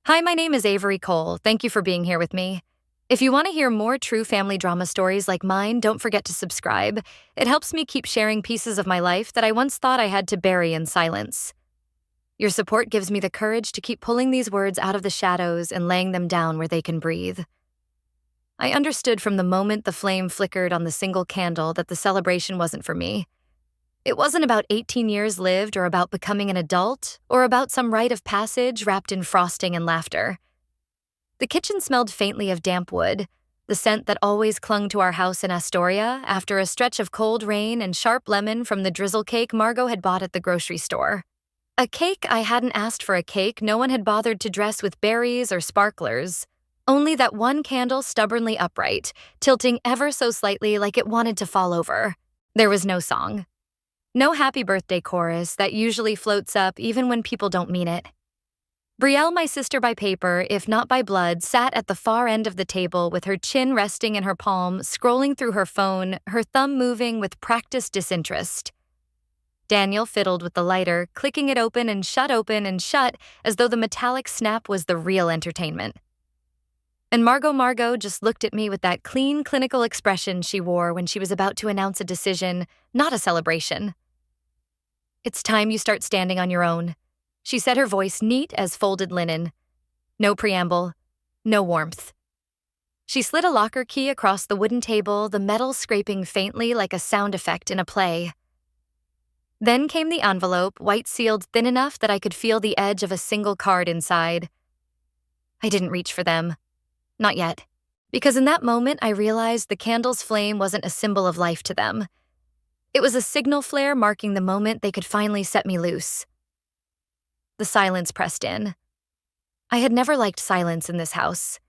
Hi, my name is Avery Cole. Thank you for being here with me. If you want to hear more true family drama stories like mine, don't forget to subscribe. It helps me keep sharing pieces of my life that I once thought I had to bury in silence. Your support gives me the courage to keep pulling these words out of the shadows and laying them down where they can breathe. I understood from the moment the flame flickered on the single candle that the celebration wasn't for me. It wasn't about 18 years lived or about becoming an adult or about some rite of passage wrapped in frosting and laughter. The kitchen smelled faintly of damp wood, the scent that always clung to our house in Astoria after a stretch of cold rain and sharp lemon from the drizzle cake Margot had bought at the grocery store. A cake I hadn't asked for, a cake no one had bothered to dress with berries or sparklers, only that one candle stubbornly upright, tilting ever so slightly like it wanted to fall over. There was no song. No happy birthday chorus that usually floats up even when people don't mean it. Brielle, my sister by paper, if not by blood, sat at the far end of the table with her chin resting in her palm, scrolling through her phone, her thumb moving with practiced disinterest. Daniel fiddled with the lighter, clicking it open and shut as though the metallic snap was the real entertainment. And Margot just looked at me with that clean, clinical expression she wore when she was about to announce a decision, not a celebration. "It's time you start standing on your own," she said, her voice neat as folded linen. No preamble, no warmth. She slid a locker key across the wooden table, the metal scraping faintly like a sound effect in a play. Then came the envelope, white-sealed thin enough that I could feel the edge of a single card inside. I didn't reach for them. Not yet. Because in that moment, I realized the candle's flame wasn't a symbol of life to them. It was a signal flare marking the moment they could finally set me loose. The silence pressed in. I had never liked silence in this house.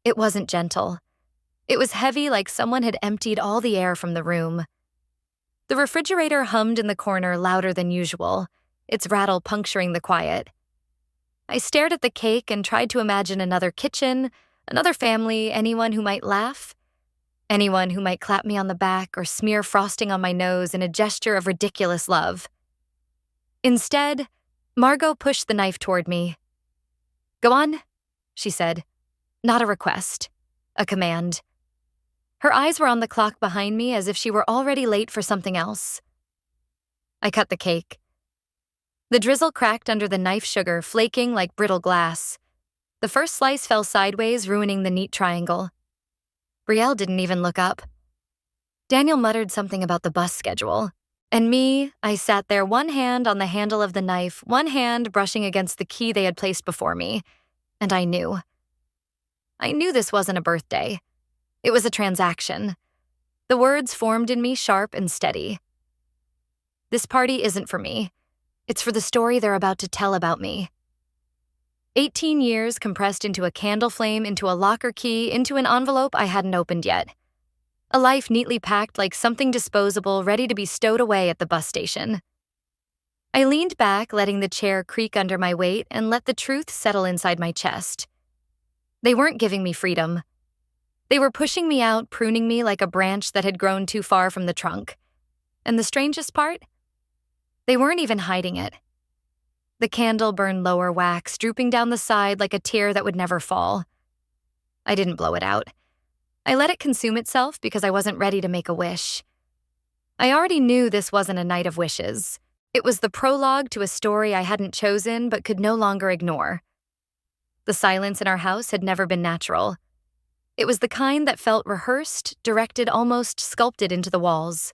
It wasn't gentle. It was heavy, like someone had emptied all the air from the room. The refrigerator hummed in the corner louder than usual, its rattle puncturing the quiet. I stared at the cake and tried to imagine another kitchen, another family, anyone who might laugh. Anyone who might clap me on the back or smear frosting on my nose in a gesture of ridiculous love. Instead, Margot pushed the knife toward me. "Go on," she said. Not a request, a command. Her eyes were on the clock behind me as if she were already late for something else. I cut the cake. The drizzle cracked under the knife sugar, flaking like brittle glass. The first slice fell sideways, ruining the neat triangle. Brielle didn't even look up. Daniel muttered something about the bus schedule. And me, I sat there, one hand on the handle of the knife, one hand brushing against the key they had placed before me. And I knew. I knew this wasn't a birthday. It was a transaction. The words formed in me sharp and steady. This party isn't for me. It's for the story they're about to tell about me. 18 years compressed into a candle flame, into a locker key, into an envelope I hadn't opened yet. A life neatly packed like something disposable, ready to be stowed away at the bus station. I leaned back, letting the chair creak under my weight, and let the truth settle inside my chest. They weren't giving me freedom. They were pushing me out, pruning me like a branch that had grown too far from the trunk. And the strangest part? They weren't even hiding it. The candle burned lower wax, drooping down the side like a tear that would never fall. I didn't blow it out. I let it consume itself because I wasn't ready to make a wish. I already knew this wasn't a night of wishes. It was the prologue to a story I hadn't chosen but could no longer ignore. The silence in our house had never been natural. It was the kind that felt rehearsed, directed, almost sculpted into the walls.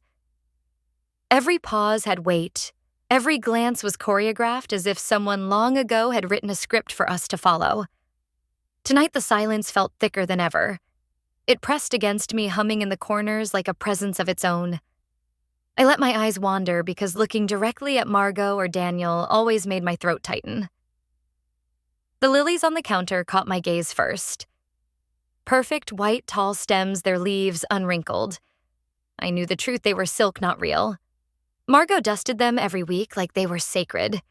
Every pause had weight. Every glance was choreographed as if someone long ago had written a script for us to follow. Tonight the silence felt thicker than ever. It pressed against me, humming in the corners like a presence of its own. I let my eyes wander because looking directly at Margot or Daniel always made my throat tighten. The lilies on the counter caught my gaze first. Perfect white tall stems, their leaves unwrinkled. I knew the truth, they were silk, not real. Margot dusted them every week like they were sacred.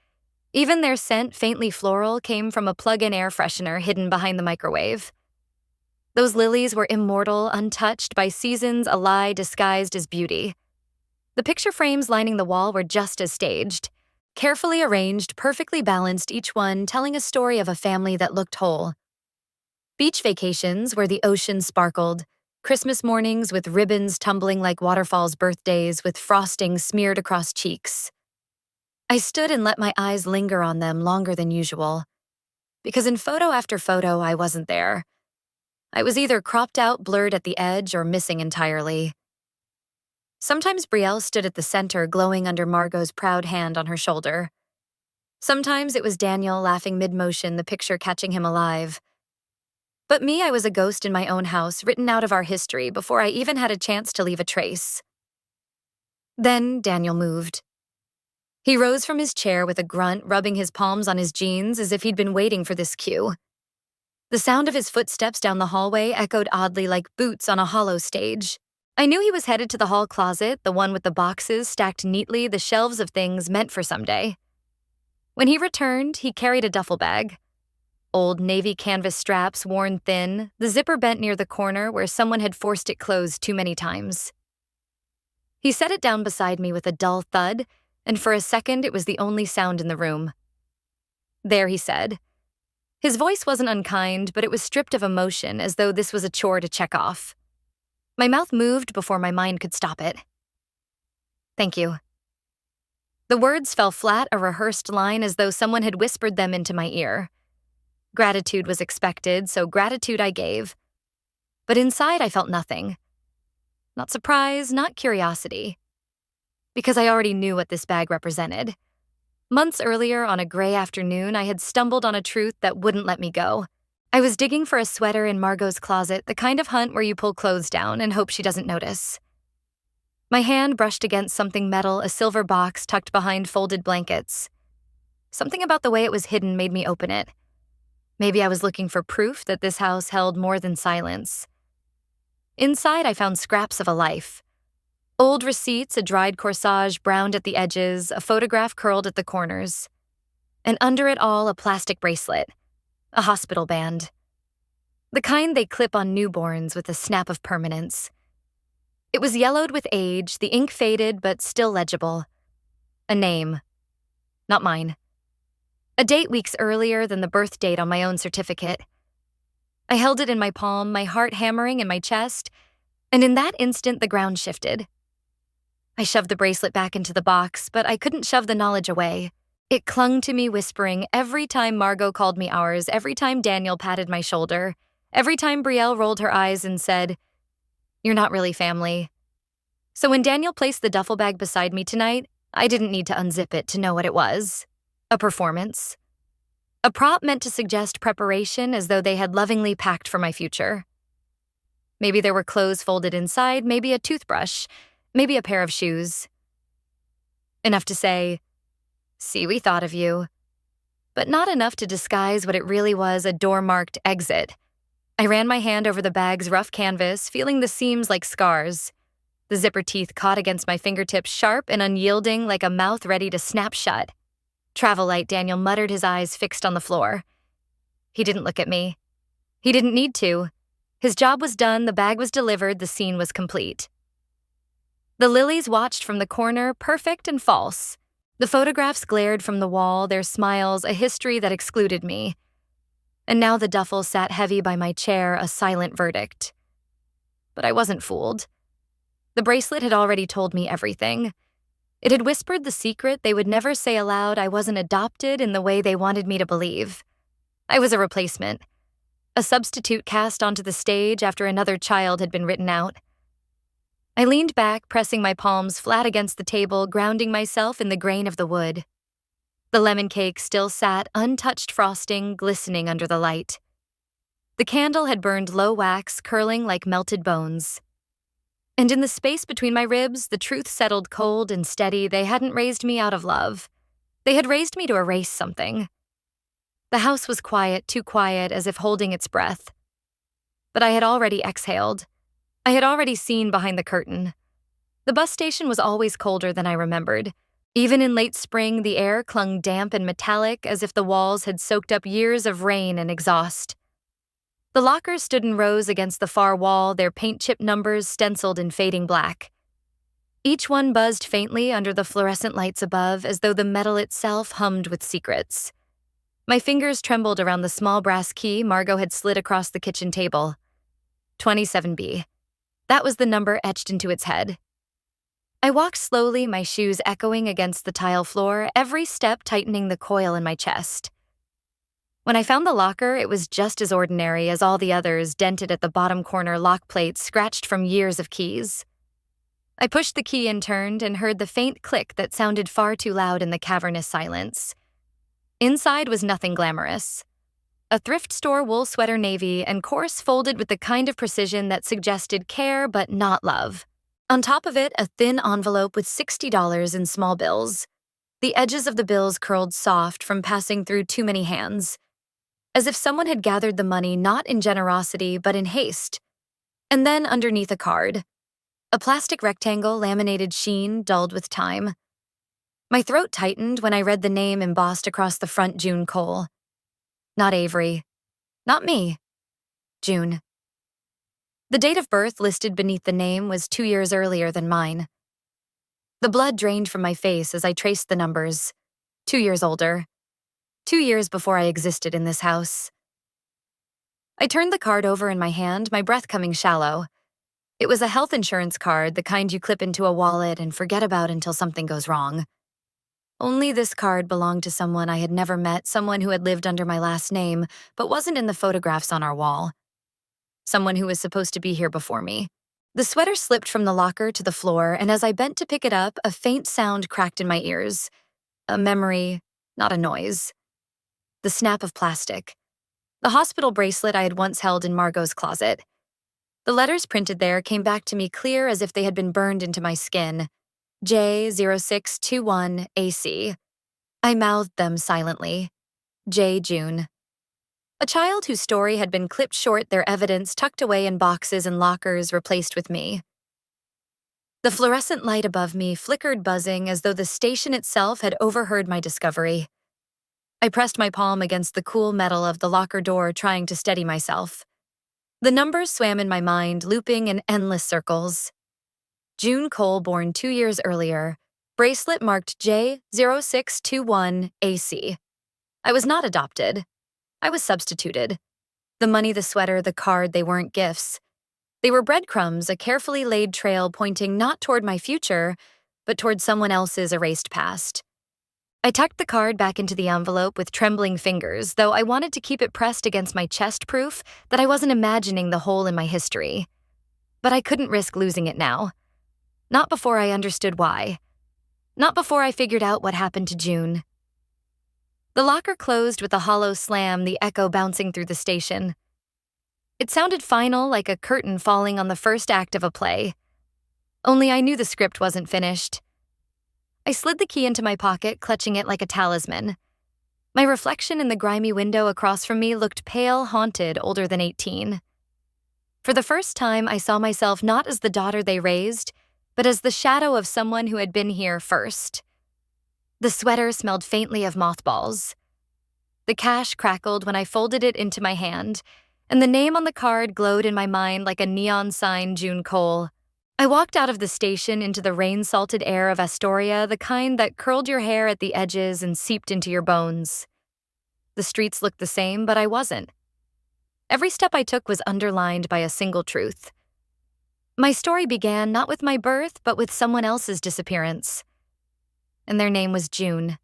Even their scent, faintly floral, came from a plug-in air freshener hidden behind the microwave. Those lilies were immortal, untouched by seasons, a lie disguised as beauty. The picture frames lining the wall were just as staged. Carefully arranged, perfectly balanced, each one telling a story of a family that looked whole. Beach vacations where the ocean sparkled, Christmas mornings with ribbons tumbling like waterfalls, birthdays with frosting smeared across cheeks. I stood and let my eyes linger on them longer than usual, because in photo after photo I wasn't there. I was either cropped out, blurred at the edge, or missing entirely. Sometimes Brielle stood at the center, glowing under Margot's proud hand on her shoulder. Sometimes it was Daniel laughing mid-motion, the picture catching him alive. But me, I was a ghost in my own house, written out of our history before I even had a chance to leave a trace. Then Daniel moved. He rose from his chair with a grunt, rubbing his palms on his jeans as if he'd been waiting for this cue. The sound of his footsteps down the hallway echoed oddly like boots on a hollow stage. I knew he was headed to the hall closet, the one with the boxes stacked neatly, the shelves of things meant for someday. When he returned, he carried a duffel bag. Old navy canvas straps worn thin, the zipper bent near the corner where someone had forced it closed too many times. He set it down beside me with a dull thud, and for a second it was the only sound in the room. "There," he said. His voice wasn't unkind, but it was stripped of emotion, as though this was a chore to check off. My mouth moved before my mind could stop it. "Thank you." The words fell flat, a rehearsed line, as though someone had whispered them into my ear. Gratitude was expected, so gratitude I gave. But inside I felt nothing. Not surprise, not curiosity. Because I already knew what this bag represented. Months earlier, on a gray afternoon, I had stumbled on a truth that wouldn't let me go. I was digging for a sweater in Margot's closet, the kind of hunt where you pull clothes down and hope she doesn't notice. My hand brushed against something metal, a silver box tucked behind folded blankets. Something about the way it was hidden made me open it. Maybe I was looking for proof that this house held more than silence. Inside, I found scraps of a life. Old receipts, a dried corsage browned at the edges, a photograph curled at the corners. And under it all, a plastic bracelet. A hospital band. The kind they clip on newborns with a snap of permanence. It was yellowed with age, the ink faded but still legible. A name. Not mine. A date weeks earlier than the birth date on my own certificate. I held it in my palm, my heart hammering in my chest, and in that instant the ground shifted. I shoved the bracelet back into the box, but I couldn't shove the knowledge away. It clung to me, whispering every time Margot called me ours, every time Daniel patted my shoulder, every time Brielle rolled her eyes and said, "You're not really family." So when Daniel placed the duffel bag beside me tonight, I didn't need to unzip it to know what it was. A performance. A prop meant to suggest preparation, as though they had lovingly packed for my future. Maybe there were clothes folded inside, maybe a toothbrush, maybe a pair of shoes. Enough to say, "See, we thought of you." But not enough to disguise what it really was, a door-marked exit. I ran my hand over the bag's rough canvas, feeling the seams like scars. The zipper teeth caught against my fingertips, sharp and unyielding, like a mouth ready to snap shut. "Travel light," Daniel muttered, his eyes fixed on the floor. He didn't look at me. He didn't need to. His job was done, the bag was delivered, the scene was complete. The lilies watched from the corner, perfect and false. The photographs glared from the wall, their smiles a history that excluded me. And now the duffel sat heavy by my chair, a silent verdict. But I wasn't fooled. The bracelet had already told me everything. It had whispered the secret they would never say aloud. I wasn't adopted in the way they wanted me to believe. I was a replacement. A substitute cast onto the stage after another child had been written out. I leaned back, pressing my palms flat against the table, grounding myself in the grain of the wood. The lemon cake still sat, untouched frosting, glistening under the light. The candle had burned low wax, curling like melted bones. And in the space between my ribs, the truth settled cold and steady. They hadn't raised me out of love. They had raised me to erase something. The house was quiet, too quiet, as if holding its breath. But I had already exhaled. I had already seen behind the curtain. The bus station was always colder than I remembered. Even in late spring, the air clung damp and metallic, as if the walls had soaked up years of rain and exhaust. The lockers stood in rows against the far wall, their paint-chipped numbers stenciled in fading black. Each one buzzed faintly under the fluorescent lights above as though the metal itself hummed with secrets. My fingers trembled around the small brass key Margot had slid across the kitchen table. 27B. That was the number etched into its head. I walked slowly, my shoes echoing against the tile floor, every step tightening the coil in my chest. When I found the locker, it was just as ordinary as all the others, dented at the bottom corner lock plates scratched from years of keys. I pushed the key and turned and heard the faint click that sounded far too loud in the cavernous silence. Inside was nothing glamorous. A thrift store wool sweater navy and coarse folded with the kind of precision that suggested care but not love. On top of it, a thin envelope with $60 in small bills. The edges of the bills curled soft from passing through too many hands, as if someone had gathered the money not in generosity but in haste. And then underneath a card, a plastic rectangle laminated sheen dulled with time. My throat tightened when I read the name embossed across the front. June Cole. Not Avery. Not me. June. The date of birth listed beneath the name was 2 years earlier than mine. The blood drained from my face as I traced the numbers. 2 years older. 2 years before I existed in this house. I turned the card over in my hand, my breath coming shallow. It was a health insurance card, the kind you clip into a wallet and forget about until something goes wrong. Only this card belonged to someone I had never met, someone who had lived under my last name, but wasn't in the photographs on our wall. Someone who was supposed to be here before me. The sweater slipped from the locker to the floor, and as I bent to pick it up, a faint sound cracked in my ears. A memory, not a noise. The snap of plastic. The hospital bracelet I had once held in Margot's closet. The letters printed there came back to me clear as if they had been burned into my skin. J0621AC. I mouthed them silently. J. June. A child whose story had been clipped short, their evidence tucked away in boxes and lockers replaced with me. The fluorescent light above me flickered, buzzing as though the station itself had overheard my discovery. I pressed my palm against the cool metal of the locker door, trying to steady myself. The numbers swam in my mind, looping in endless circles. June Cole, born 2 years earlier. Bracelet marked J0621AC. I was not adopted. I was substituted. The money, the sweater, the card, they weren't gifts. They were breadcrumbs, a carefully laid trail pointing not toward my future, but toward someone else's erased past. I tucked the card back into the envelope with trembling fingers, though I wanted to keep it pressed against my chest, proof that I wasn't imagining the hole in my history. But I couldn't risk losing it now. Not before I understood why. Not before I figured out what happened to June. The locker closed with a hollow slam, the echo bouncing through the station. It sounded final, like a curtain falling on the first act of a play. Only I knew the script wasn't finished. I slid the key into my pocket, clutching it like a talisman. My reflection in the grimy window across from me looked pale, haunted, older than 18. For the first time, I saw myself not as the daughter they raised, but as the shadow of someone who had been here first. The sweater smelled faintly of mothballs. The cash crackled when I folded it into my hand, and the name on the card glowed in my mind like a neon sign, June Cole. I walked out of the station into the rain-salted air of Astoria, the kind that curled your hair at the edges and seeped into your bones. The streets looked the same, but I wasn't. Every step I took was underlined by a single truth. My story began not with my birth, but with someone else's disappearance. And their name was June.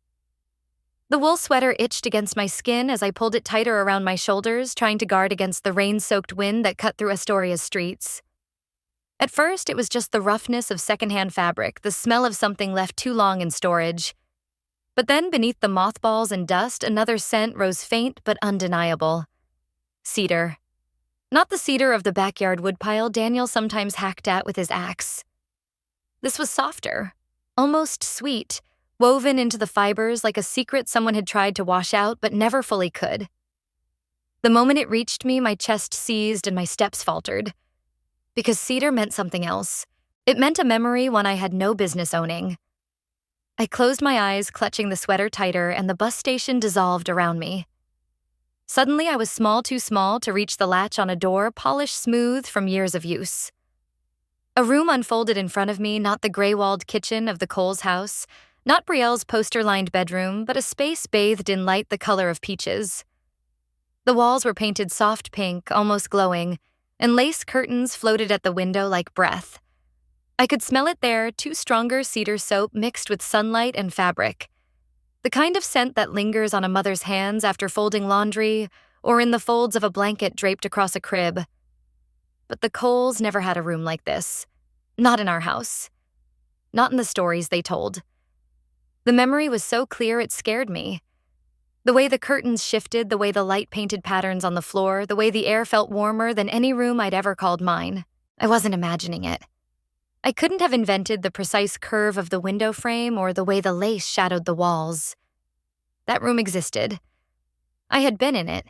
The wool sweater itched against my skin as I pulled it tighter around my shoulders, trying to guard against the rain-soaked wind that cut through Astoria's streets. At first, it was just the roughness of secondhand fabric, the smell of something left too long in storage. But then, beneath the mothballs and dust, another scent rose, faint but undeniable. Cedar. Not the cedar of the backyard woodpile Daniel sometimes hacked at with his axe. This was softer, almost sweet, woven into the fibers like a secret someone had tried to wash out but never fully could. The moment it reached me, my chest seized and my steps faltered. Because cedar meant something else. It meant a memory, one I had no business owning. I closed my eyes, clutching the sweater tighter, and the bus station dissolved around me. Suddenly, I was small, too small to reach the latch on a door, polished smooth from years of use. A room unfolded in front of me, not the gray-walled kitchen of the Coles house, not Brielle's poster-lined bedroom, but a space bathed in light the color of peaches. The walls were painted soft pink, almost glowing, and lace curtains floated at the window like breath. I could smell it there, two stronger cedar soap mixed with sunlight and fabric. The kind of scent that lingers on a mother's hands after folding laundry or in the folds of a blanket draped across a crib. But the Coles never had a room like this. Not in our house. Not in the stories they told. The memory was so clear it scared me. The way the curtains shifted, the way the light painted patterns on the floor, the way the air felt warmer than any room I'd ever called mine. I wasn't imagining it. I couldn't have invented the precise curve of the window frame or the way the lace shadowed the walls. That room existed. I had been in it.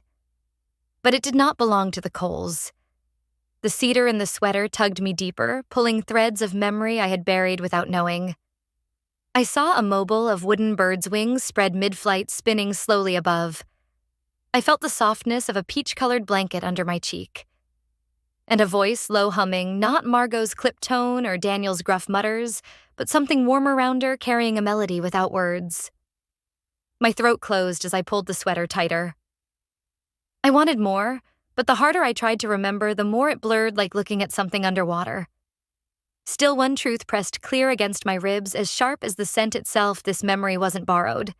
But it did not belong to the Coles. The cedar in the sweater tugged me deeper, pulling threads of memory I had buried without knowing. I saw a mobile of wooden birds' wings spread mid-flight, spinning slowly above. I felt the softness of a peach-colored blanket under my cheek. And a voice low humming, not Margot's clipped tone or Daniel's gruff mutters, but something warmer rounder, carrying a melody without words. My throat closed as I pulled the sweater tighter. I wanted more, but the harder I tried to remember, the more it blurred like looking at something underwater. Still one truth pressed clear against my ribs, as sharp as the scent itself. This memory wasn't borrowed.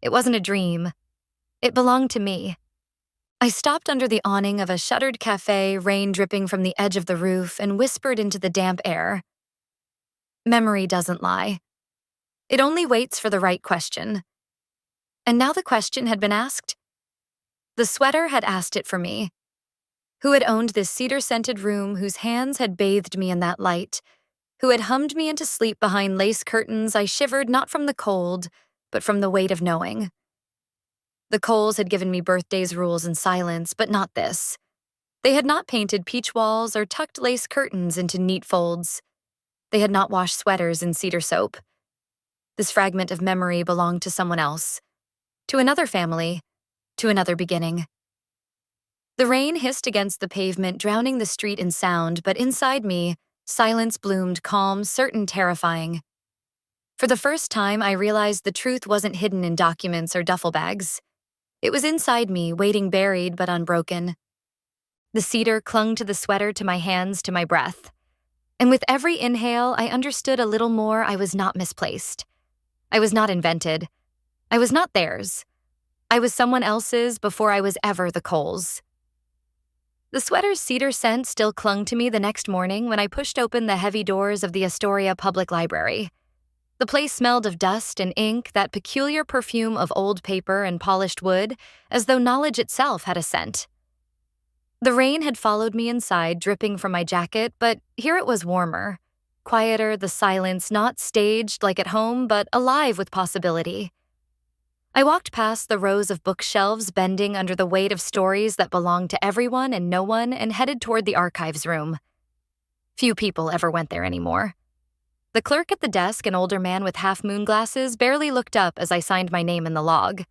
It wasn't a dream. It belonged to me. I stopped under the awning of a shuttered cafe, rain dripping from the edge of the roof, and whispered into the damp air. Memory doesn't lie. It only waits for the right question. And now the question had been asked. The sweater had asked it for me. Who had owned this cedar-scented room, whose hands had bathed me in that light, who had hummed me into sleep behind lace curtains I shivered not from the cold, but from the weight of knowing. The Coles had given me birthday's rules in silence, but not this. They had not painted peach walls or tucked lace curtains into neat folds. They had not washed sweaters in cedar soap. This fragment of memory belonged to someone else, to another family, to another beginning. The rain hissed against the pavement, drowning the street in sound, but inside me, silence bloomed, calm, certain, terrifying. For the first time, I realized the truth wasn't hidden in documents or duffel bags. It was inside me, waiting buried but unbroken. The cedar clung to the sweater, to my hands, to my breath. And with every inhale, I understood a little more. I was not misplaced. I was not invented. I was not theirs. I was someone else's before I was ever the Coles. The sweater's cedar scent still clung to me the next morning when I pushed open the heavy doors of the Astoria Public Library. The place smelled of dust and ink, that peculiar perfume of old paper and polished wood, as though knowledge itself had a scent. The rain had followed me inside, dripping from my jacket, but here it was warmer, quieter, the silence not staged like at home, but alive with possibility. I walked past the rows of bookshelves bending under the weight of stories that belonged to everyone and no one, and headed toward the archives room. Few people ever went there anymore. The clerk at the desk, an older man with half-moon glasses, barely looked up as I signed my name in the log.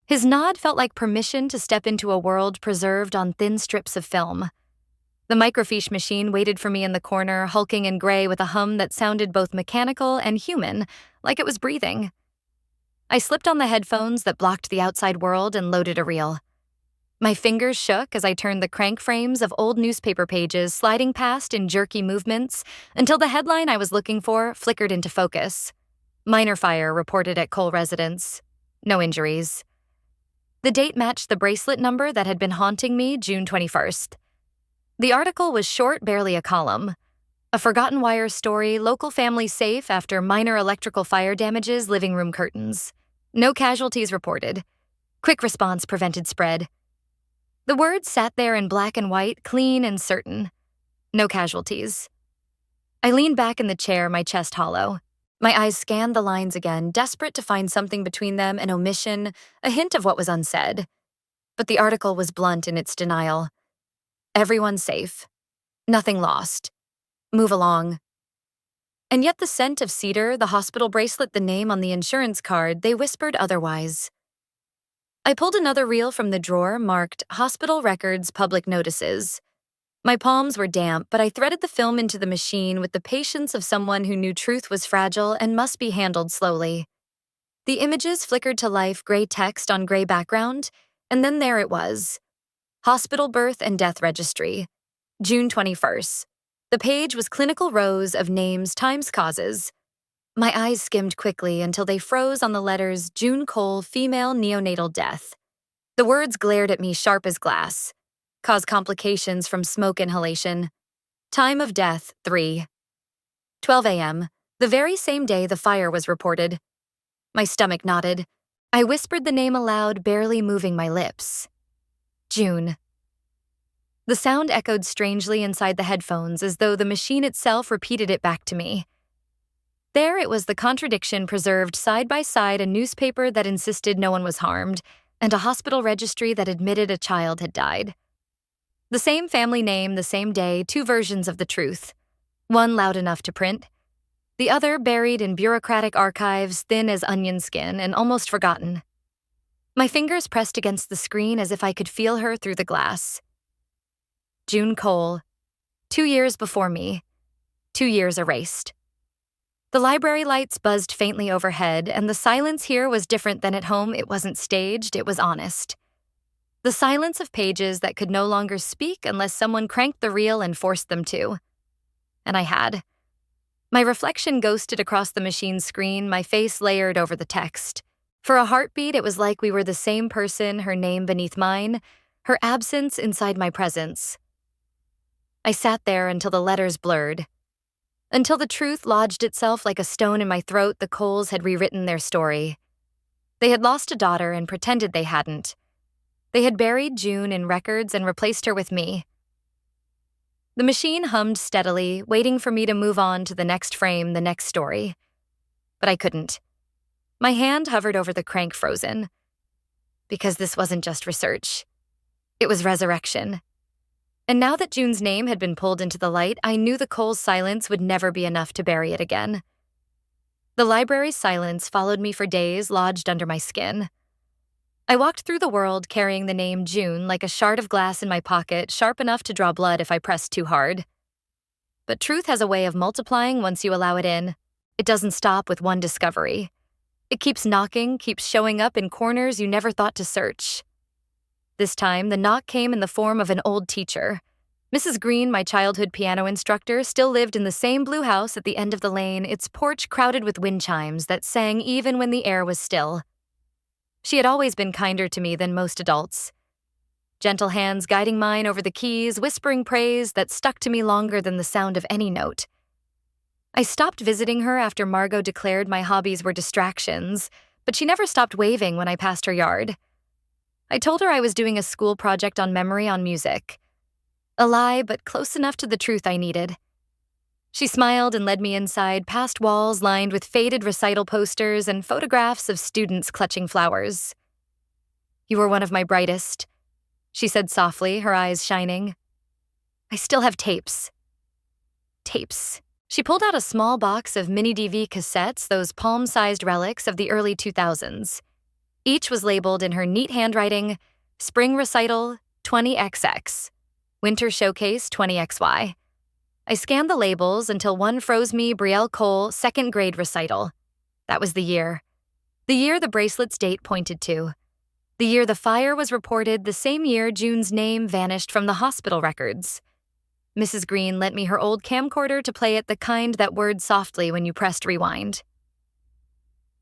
His nod felt like permission to step into a world preserved on thin strips of film. The microfiche machine waited for me in the corner, hulking in gray with a hum that sounded both mechanical and human, like it was breathing. I slipped on the headphones that blocked the outside world and loaded a reel. My fingers shook as I turned the crank frames of old newspaper pages, sliding past in jerky movements until the headline I was looking for flickered into focus. Minor fire reported at Cole residence. No injuries. The date matched the bracelet number that had been haunting me, June 21st. The article was short, barely a column. A forgotten wire story, local family safe after minor electrical fire damages, living room curtains. No casualties reported. Quick response prevented spread. The words sat there in black and white, clean and certain. No casualties. I leaned back in the chair, my chest hollow. My eyes scanned the lines again, desperate to find something between them, an omission, a hint of what was unsaid. But the article was blunt in its denial. Everyone safe. Nothing lost. Move along. And yet the scent of cedar, the hospital bracelet, the name on the insurance card, they whispered otherwise. I pulled another reel from the drawer marked Hospital Records Public Notices. My palms were damp, but I threaded the film into the machine with the patience of someone who knew truth was fragile and must be handled slowly. The images flickered to life, gray text on gray background, and then there it was. Hospital Birth and Death Registry, June 21st. The page was clinical rows of names times causes. My eyes skimmed quickly until they froze on the letters June Cole, female neonatal death. The words glared at me sharp as glass. Cause complications from smoke inhalation. Time of death, 3:12 a.m., the very same day the fire was reported. My stomach knotted. I whispered the name aloud, barely moving my lips. June. The sound echoed strangely inside the headphones, as though the machine itself repeated it back to me. There it was, the contradiction preserved side by side: a newspaper that insisted no one was harmed, and a hospital registry that admitted a child had died. The same family name, the same day, two versions of the truth. One loud enough to print, the other buried in bureaucratic archives, thin as onion skin and almost forgotten. My fingers pressed against the screen as if I could feel her through the glass. June Cole, 2 years before me, 2 years erased. The library lights buzzed faintly overhead, and the silence here was different than at home. It wasn't staged, it was honest. The silence of pages that could no longer speak unless someone cranked the reel and forced them to. And I had. My reflection ghosted across the machine's screen, my face layered over the text. For a heartbeat, it was like we were the same person, her name beneath mine, her absence inside my presence. I sat there until the letters blurred. Until the truth lodged itself like a stone in my throat. The Coles had rewritten their story. They had lost a daughter and pretended they hadn't. They had buried June in records and replaced her with me. The machine hummed steadily, waiting for me to move on to the next frame, the next story. But I couldn't. My hand hovered over the crank, frozen. Because this wasn't just research. It was resurrection. And now that June's name had been pulled into the light, I knew the Coles' silence would never be enough to bury it again. The library's silence followed me for days, lodged under my skin. I walked through the world carrying the name June like a shard of glass in my pocket, sharp enough to draw blood if I pressed too hard. But truth has a way of multiplying once you allow it in. It doesn't stop with one discovery. It keeps knocking, keeps showing up in corners you never thought to search. This time, the knock came in the form of an old teacher. Mrs. Green, my childhood piano instructor, still lived in the same blue house at the end of the lane, its porch crowded with wind chimes that sang even when the air was still. She had always been kinder to me than most adults. Gentle hands guiding mine over the keys, whispering praise that stuck to me longer than the sound of any note. I stopped visiting her after Margot declared my hobbies were distractions, but she never stopped waving when I passed her yard. I told her I was doing a school project on memory on music. A lie, but close enough to the truth I needed. She smiled and led me inside, past walls lined with faded recital posters and photographs of students clutching flowers. "You were one of my brightest," she said softly, her eyes shining. "I still have tapes." Tapes. She pulled out a small box of mini DV cassettes, those palm-sized relics of the early 2000s. Each was labeled in her neat handwriting, Spring Recital 20XX, Winter Showcase 20XY. I scanned the labels until one froze me: Brielle Cole, second grade recital. That was the year. The year the bracelet's date pointed to. The year the fire was reported, the same year June's name vanished from the hospital records. Mrs. Green lent me her old camcorder to play it, the kind that whirred softly when you pressed rewind.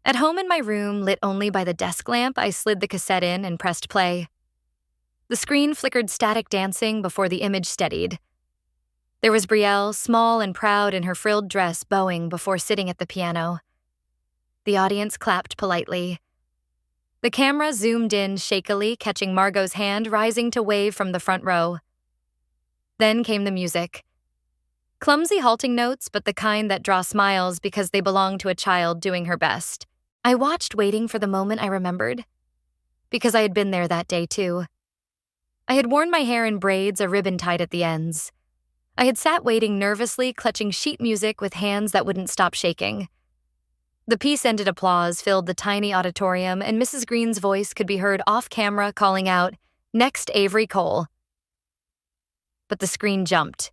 At home in my room, lit only by the desk lamp, I slid the cassette in and pressed play. The screen flickered static dancing before the image steadied. There was Brielle, small and proud in her frilled dress, bowing before sitting at the piano. The audience clapped politely. The camera zoomed in shakily, catching Margot's hand rising to wave from the front row. Then came the music. Clumsy halting notes, but the kind that draw smiles because they belong to a child doing her best. I watched, waiting for the moment I remembered. Because I had been there that day, too. I had worn my hair in braids, a ribbon tied at the ends. I had sat waiting nervously, clutching sheet music with hands that wouldn't stop shaking. The piece ended, applause filled the tiny auditorium, and Mrs. Green's voice could be heard off camera calling out, "Next, Avery Cole." but the screen jumped.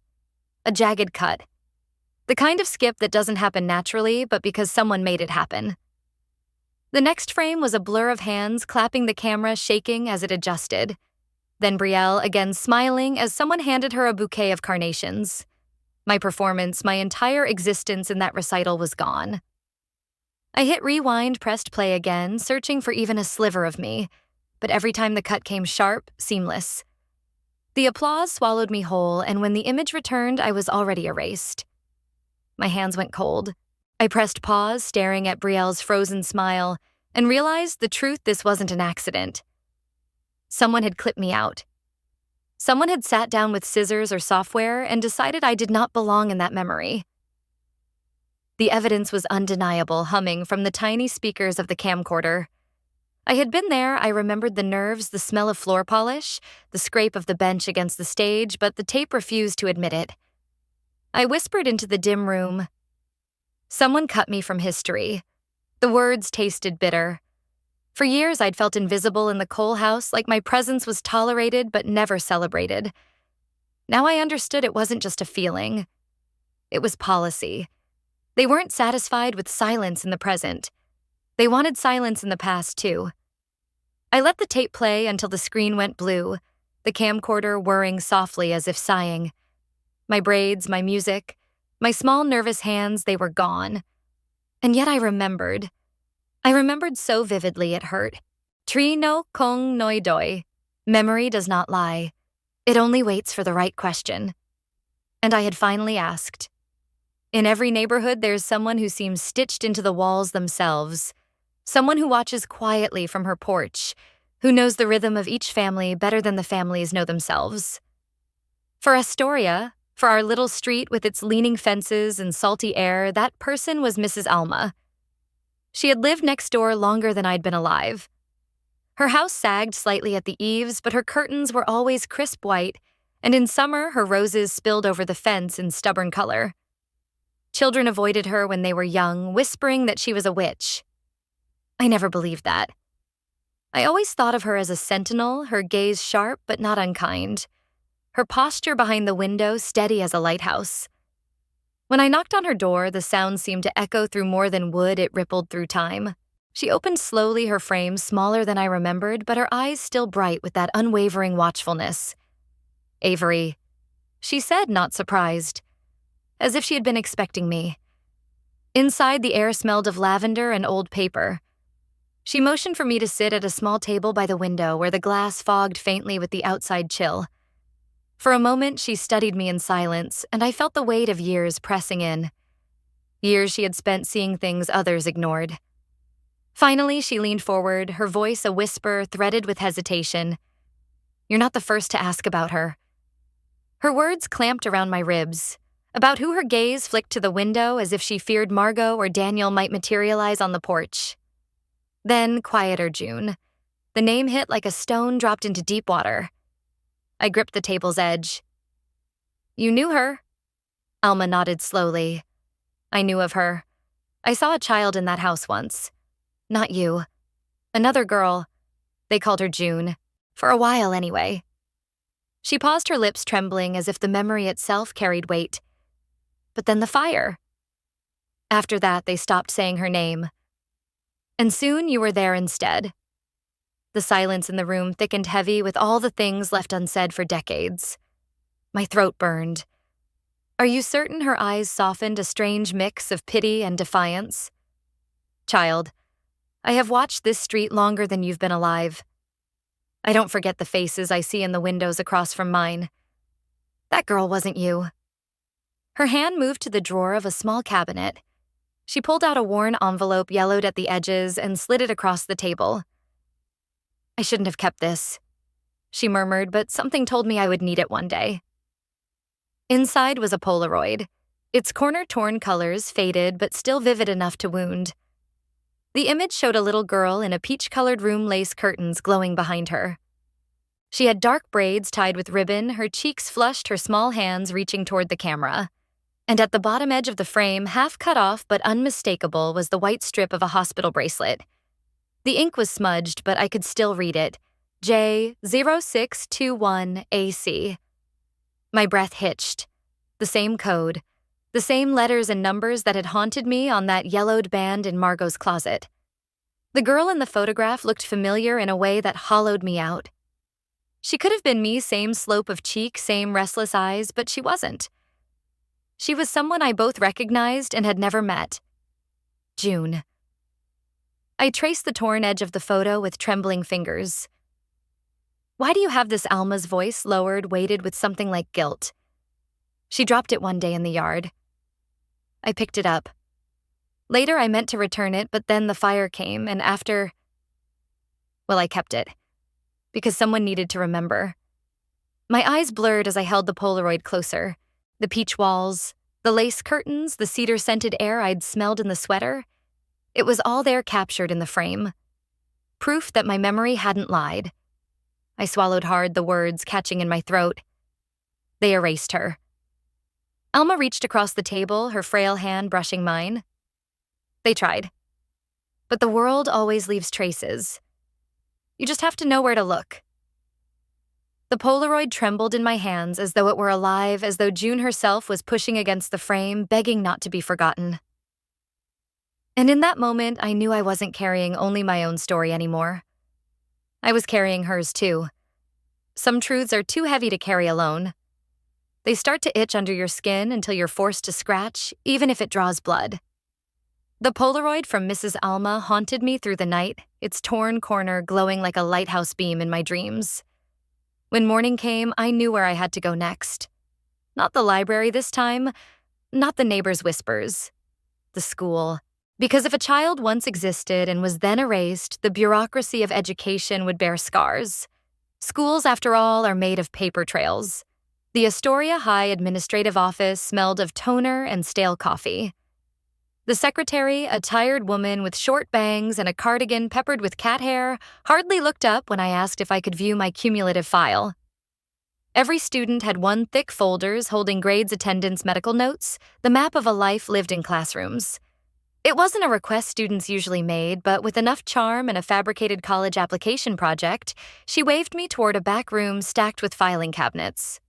A jagged cut. The kind of skip that doesn't happen naturally, but because someone made it happen. The next frame was a blur of hands clapping the camera, shaking as it adjusted. Then Brielle again smiling as someone handed her a bouquet of carnations. My performance, my entire existence in that recital was gone. I hit rewind, pressed play again, searching for even a sliver of me, but every time the cut came sharp, seamless. The applause swallowed me whole, and when the image returned, I was already erased. My hands went cold. I pressed pause, staring at Brielle's frozen smile, and realized the truth, this wasn't an accident. Someone had clipped me out. Someone had sat down with scissors or software and decided I did not belong in that memory. The evidence was undeniable, humming from the tiny speakers of the camcorder. I had been there. I remembered the nerves, the smell of floor polish, the scrape of the bench against the stage, but the tape refused to admit it. I whispered into the dim room. Someone cut me from history. The words tasted bitter. For years, I'd felt invisible in the Cole house, like my presence was tolerated but never celebrated. Now I understood it wasn't just a feeling. It was policy. They weren't satisfied with silence in the present. They wanted silence in the past, too. I let the tape play until the screen went blue, the camcorder whirring softly as if sighing. My braids, my music, my small nervous hands, they were gone. And yet I remembered. I remembered so vividly it hurt. Tri no kong noi doi. Memory does not lie. It only waits for the right question. And I had finally asked. In every neighborhood, there's someone who seems stitched into the walls themselves. Someone who watches quietly from her porch, who knows the rhythm of each family better than the families know themselves. For Astoria, for our little street with its leaning fences and salty air, that person was Mrs. Alma. She had lived next door longer than I'd been alive. Her house sagged slightly at the eaves, but her curtains were always crisp white, and in summer her roses spilled over the fence in stubborn color. Children avoided her when they were young, whispering that she was a witch. I never believed that. I always thought of her as a sentinel, her gaze sharp but not unkind. Her posture behind the window steady as a lighthouse. When I knocked on her door, the sound seemed to echo through more than wood, it rippled through time. She opened slowly, her frame smaller than I remembered, but her eyes still bright with that unwavering watchfulness. Avery, she said, not surprised, as if she had been expecting me. Inside, the air smelled of lavender and old paper. She motioned for me to sit at a small table by the window where the glass fogged faintly with the outside chill. For a moment, she studied me in silence, and I felt the weight of years pressing in. Years she had spent seeing things others ignored. Finally, she leaned forward, her voice a whisper threaded with hesitation. You're not the first to ask about her. Her words clamped around my ribs, about who her gaze flicked to the window as if she feared Margot or Daniel might materialize on the porch. Then, quieter June. The name hit like a stone dropped into deep water. I gripped the table's edge. You knew her? Alma nodded slowly. I knew of her. I saw a child in that house once. Not you. Another girl. They called her June. For a while, anyway. She paused, her lips trembling as if the memory itself carried weight. But then the fire. After that, they stopped saying her name. And soon you were there instead. The silence in the room thickened heavy with all the things left unsaid for decades. My throat burned. Are you certain? Her eyes softened, a strange mix of pity and defiance. Child, I have watched this street longer than you've been alive. I don't forget the faces I see in the windows across from mine. That girl wasn't you. Her hand moved to the drawer of a small cabinet. She pulled out a worn envelope yellowed at the edges and slid it across the table. I shouldn't have kept this, she murmured, but something told me I would need it one day. Inside was a Polaroid, its corner-torn colors faded but still vivid enough to wound. The image showed a little girl in a peach-colored room, lace curtains glowing behind her. She had dark braids tied with ribbon, her cheeks flushed, her small hands reaching toward the camera. And at the bottom edge of the frame, half cut off but unmistakable, was the white strip of a hospital bracelet. The ink was smudged, but I could still read it. J0621AC. My breath hitched. The same code. The same letters and numbers that had haunted me on that yellowed band in Margot's closet. The girl in the photograph looked familiar in a way that hollowed me out. She could have been me, same slope of cheek, same restless eyes, but she wasn't. She was someone I both recognized and had never met. June. I traced the torn edge of the photo with trembling fingers. Why do you have this? Alma's voice, lowered, weighted with something like guilt. She dropped it one day in the yard. I picked it up. Later, I meant to return it, but then the fire came, and I kept it. Because someone needed to remember. My eyes blurred as I held the Polaroid closer. The peach walls, the lace curtains, the cedar-scented air I'd smelled in the sweater. It was all there captured in the frame. Proof that my memory hadn't lied. I swallowed hard, the words catching in my throat. They erased her. Alma reached across the table, her frail hand brushing mine. They tried. But the world always leaves traces. You just have to know where to look. The Polaroid trembled in my hands as though it were alive, as though June herself was pushing against the frame, begging not to be forgotten. And in that moment, I knew I wasn't carrying only my own story anymore. I was carrying hers too. Some truths are too heavy to carry alone. They start to itch under your skin until you're forced to scratch, even if it draws blood. The Polaroid from Mrs. Alma haunted me through the night, its torn corner glowing like a lighthouse beam in my dreams. When morning came, I knew where I had to go next. Not the library this time, not the neighbor's whispers. The school. Because if a child once existed and was then erased, the bureaucracy of education would bear scars. Schools, after all, are made of paper trails. The Astoria High administrative office smelled of toner and stale coffee. The secretary, a tired woman with short bangs and a cardigan peppered with cat hair, hardly looked up when I asked if I could view my cumulative file. Every student had one thick folders holding grades, attendance, medical notes, the map of a life lived in classrooms. It wasn't a request students usually made, but with enough charm and a fabricated college application project, she waved me toward a back room stacked with filing cabinets.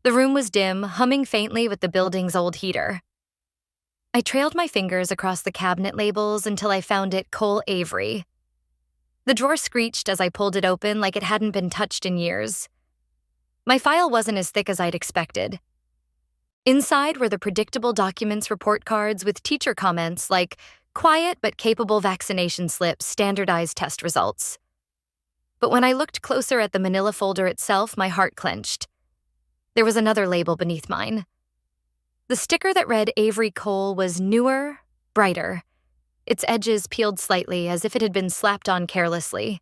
The room was dim, humming faintly with the building's old heater. I trailed my fingers across the cabinet labels until I found it Cole Avery. The drawer screeched as I pulled it open like it hadn't been touched in years. My file wasn't as thick as I'd expected. Inside were the predictable documents report cards with teacher comments like quiet but capable vaccination slips, standardized test results. But when I looked closer at the manila folder itself, my heart clenched. There was another label beneath mine. The sticker that read Avery Cole was newer, brighter. Its edges peeled slightly as if it had been slapped on carelessly.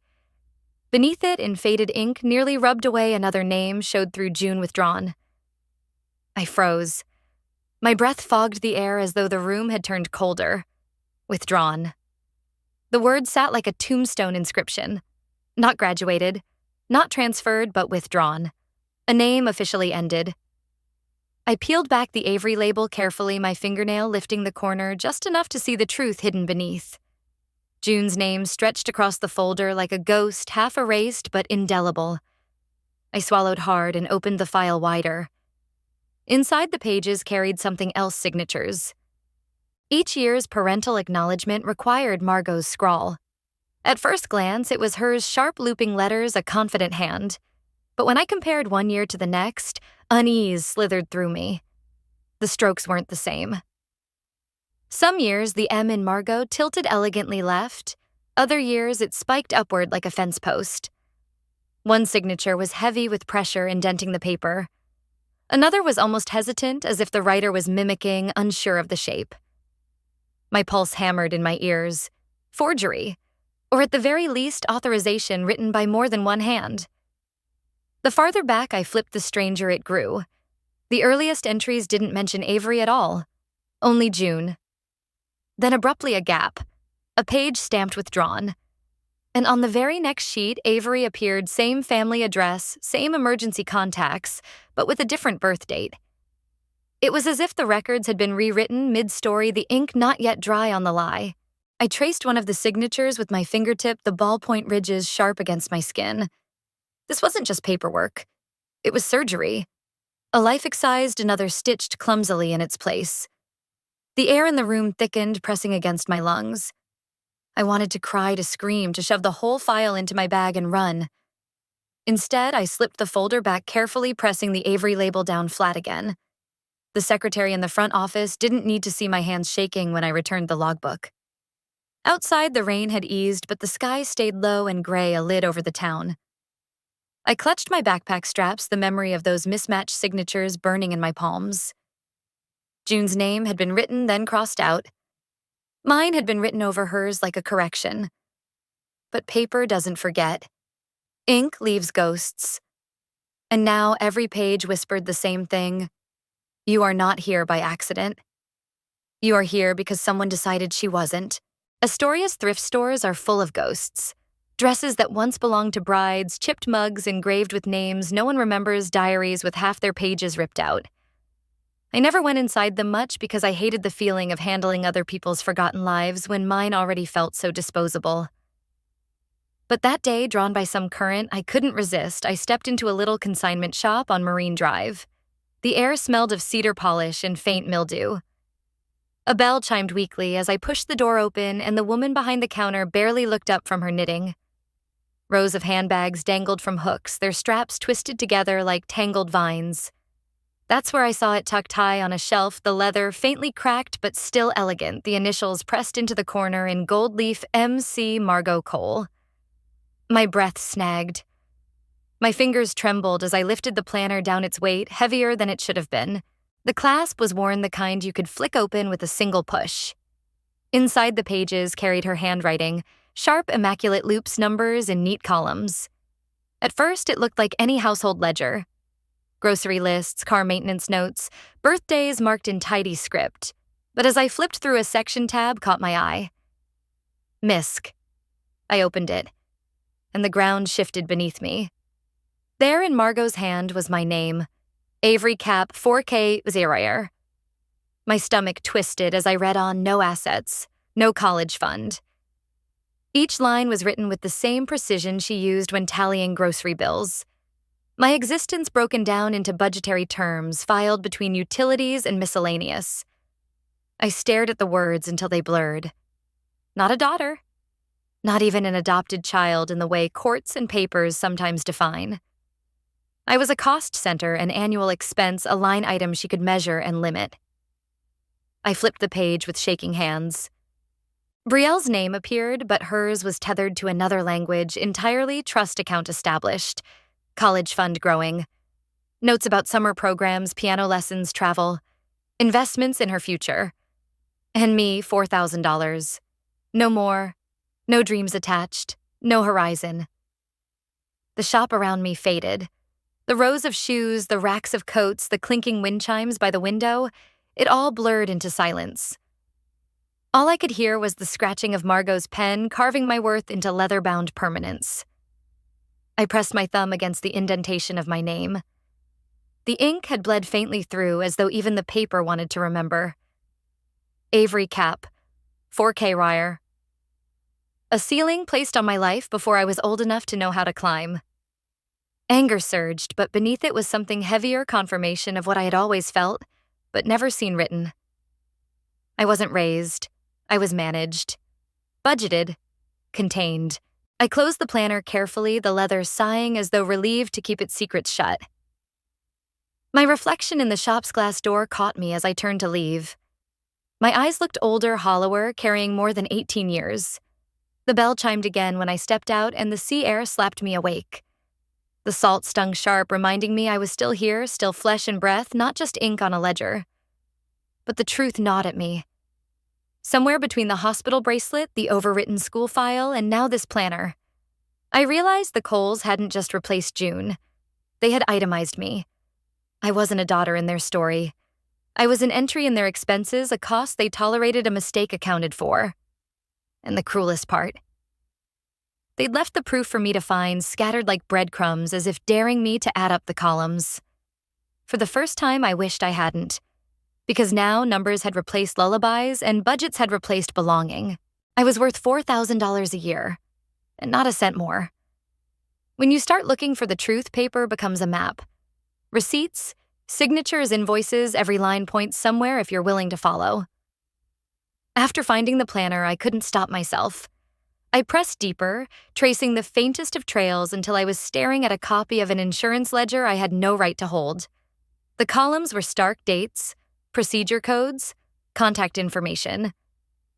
Beneath it, in faded ink, nearly rubbed away another name showed through June withdrawn. I froze. My breath fogged the air as though the room had turned colder. Withdrawn. The word sat like a tombstone inscription. Not graduated, not transferred, but withdrawn. A name officially ended. I peeled back the Avery label carefully, my fingernail lifting the corner just enough to see the truth hidden beneath. June's name stretched across the folder like a ghost, half erased but indelible. I swallowed hard and opened the file wider. Inside the pages carried something else signatures. Each year's parental acknowledgement required Margot's scrawl. At first glance, it was hers sharp looping letters, a confident hand. But when I compared one year to the next, unease slithered through me. The strokes weren't the same. Some years, the M in Margot tilted elegantly left. Other years, it spiked upward like a fence post. One signature was heavy with pressure indenting the paper. Another was almost hesitant, as if the writer was mimicking, unsure of the shape. My pulse hammered in my ears. Forgery. Or at the very least, authorization written by more than one hand. The farther back I flipped the stranger it grew. The earliest entries didn't mention Avery at all. Only June. Then abruptly a gap. A page stamped withdrawn. And on the very next sheet, Avery appeared, same family address, same emergency contacts, but with a different birth date. It was as if the records had been rewritten mid-story, the ink not yet dry on the lie. I traced one of the signatures with my fingertip, the ballpoint ridges sharp against my skin. This wasn't just paperwork. It was surgery. A life excised, another stitched clumsily in its place. The air in the room thickened, pressing against my lungs. I wanted to cry, to scream, to shove the whole file into my bag and run. Instead, I slipped the folder back carefully, pressing the Avery label down flat again. The secretary in the front office didn't need to see my hands shaking when I returned the logbook. Outside, the rain had eased, but the sky stayed low and gray, a lid over the town. I clutched my backpack straps, the memory of those mismatched signatures burning in my palms. June's name had been written, then crossed out. Mine had been written over hers like a correction. But paper doesn't forget. Ink leaves ghosts. And now every page whispered the same thing. You are not here by accident. You are here because someone decided she wasn't. Astoria's thrift stores are full of ghosts. Dresses that once belonged to brides, chipped mugs engraved with names no one remembers, diaries with half their pages ripped out. I never went inside them much because I hated the feeling of handling other people's forgotten lives when mine already felt so disposable. But that day, drawn by some current I couldn't resist, I stepped into a little consignment shop on Marine Drive. The air smelled of cedar polish and faint mildew. A bell chimed weakly as I pushed the door open, and the woman behind the counter barely looked up from her knitting. Rows of handbags dangled from hooks, their straps twisted together like tangled vines. That's where I saw it tucked high on a shelf, the leather faintly cracked but still elegant, the initials pressed into the corner in gold leaf MC Margot Cole. My breath snagged. My fingers trembled as I lifted the planner down its weight, heavier than it should have been. The clasp was worn, the kind you could flick open with a single push. Inside the pages carried her handwriting, sharp, immaculate loops, numbers, and neat columns. At first, it looked like any household ledger. Grocery lists, car maintenance notes, birthdays marked in tidy script. But as I flipped through, a section tab caught my eye. MISC. I opened it, and the ground shifted beneath me. There in Margot's hand was my name, Avery Cap 4K Zerayer. My stomach twisted as I read on: no assets, no college fund. Each line was written with the same precision she used when tallying grocery bills. My existence broken down into budgetary terms, filed between utilities and miscellaneous. I stared at the words until they blurred. Not a daughter. Not even an adopted child in the way courts and papers sometimes define. I was a cost center, an annual expense, a line item she could measure and limit. I flipped the page with shaking hands. Brielle's name appeared, but hers was tethered to another language entirely: trust account established, college fund growing, notes about summer programs, piano lessons, travel, investments in her future. And me, $4,000. No more, no dreams attached, no horizon. The shop around me faded. The rows of shoes, the racks of coats, the clinking wind chimes by the window, it all blurred into silence. All I could hear was the scratching of Margot's pen, carving my worth into leather-bound permanence. I pressed my thumb against the indentation of my name. The ink had bled faintly through, as though even the paper wanted to remember. Avery Cap, 4K Ryer. A ceiling placed on my life before I was old enough to know how to climb. Anger surged, but beneath it was something heavier: confirmation of what I had always felt, but never seen written. I wasn't raised. I was managed. Budgeted. Contained. I closed the planner carefully, the leather sighing as though relieved to keep its secrets shut. My reflection in the shop's glass door caught me as I turned to leave. My eyes looked older, hollower, carrying more than 18 years. The bell chimed again when I stepped out, and the sea air slapped me awake. The salt stung sharp, reminding me I was still here, still flesh and breath, not just ink on a ledger. But the truth gnawed at me. Somewhere between the hospital bracelet, the overwritten school file, and now this planner, I realized the Coles hadn't just replaced June. They had itemized me. I wasn't a daughter in their story. I was an entry in their expenses, a cost they tolerated, a mistake accounted for. And the cruelest part: they'd left the proof for me to find, scattered like breadcrumbs, as if daring me to add up the columns. For the first time, I wished I hadn't. Because now numbers had replaced lullabies and budgets had replaced belonging. I was worth $4,000 a year, and not a cent more. When you start looking for the truth, paper becomes a map. Receipts, Signatures, invoices, every line points somewhere if you're willing to follow. After finding the planner, I couldn't stop myself. I pressed deeper, tracing the faintest of trails until I was staring at a copy of an insurance ledger I had no right to hold. The columns were stark dates, procedure codes, contact information.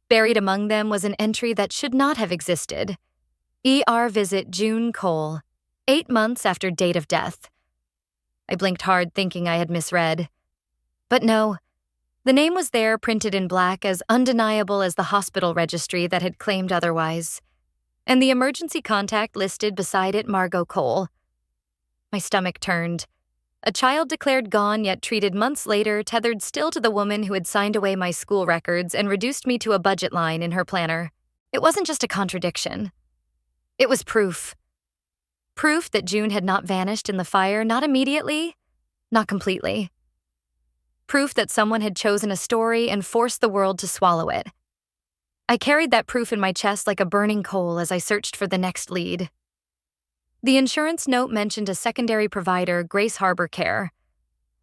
Buried among them was an entry that should not have existed. ER visit June Cole, 8 months after date of death. I blinked hard, thinking I had misread. But no, the name was there, printed in black, as undeniable as the hospital registry that had claimed otherwise. And the emergency contact listed beside it Margot Cole. My stomach turned. A child declared gone yet treated months later, tethered still to the woman who had signed away my school records and reduced me to a budget line in her planner. It wasn't just a contradiction. It was proof. Proof that June had not vanished in the fire, not immediately, not completely. Proof that someone had chosen a story and forced the world to swallow it. I carried that proof in my chest like a burning coal as I searched for the next lead. The insurance note mentioned a secondary provider, Grace Harbor Care,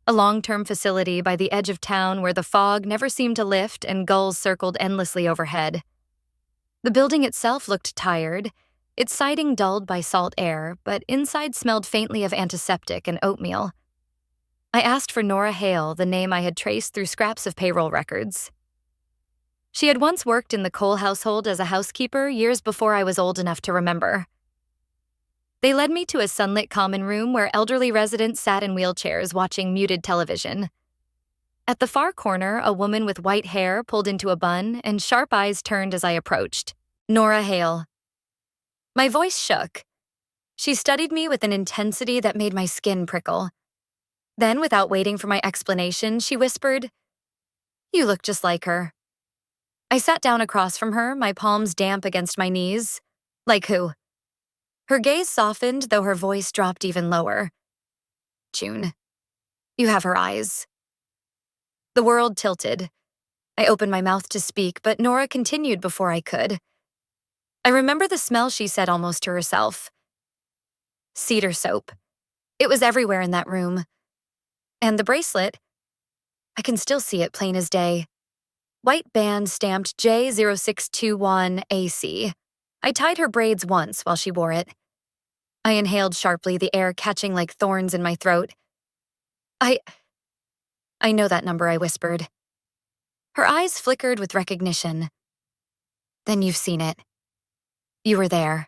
a long-term facility by the edge of town where the fog never seemed to lift and gulls circled endlessly overhead. The building itself looked tired, its siding dulled by salt air, but inside smelled faintly of antiseptic and oatmeal. I asked for Nora Hale, the name I had traced through scraps of payroll records. She had once worked in the Cole household as a housekeeper years before I was old enough to remember. They led me to a sunlit common room where elderly residents sat in wheelchairs watching muted television. At the far corner, a woman with white hair pulled into a bun and sharp eyes turned as I approached. Nora Hale. My voice shook. She studied me with an intensity that made my skin prickle. Then, without waiting for my explanation, she whispered, "You look just like her." I sat down across from her, my palms damp against my knees. Like who? Her gaze softened, though her voice dropped even lower. June. You have her eyes. The world tilted. I opened my mouth to speak, but Nora continued before I could. I remember the smell, she said almost to herself. Cedar soap. It was everywhere in that room. And the bracelet, I can still see it plain as day. White band stamped J0621AC. I tied her braids once while she wore it. I inhaled sharply, the air catching like thorns in my throat. I know that number, I whispered. Her eyes flickered with recognition. Then you've seen it. You were there.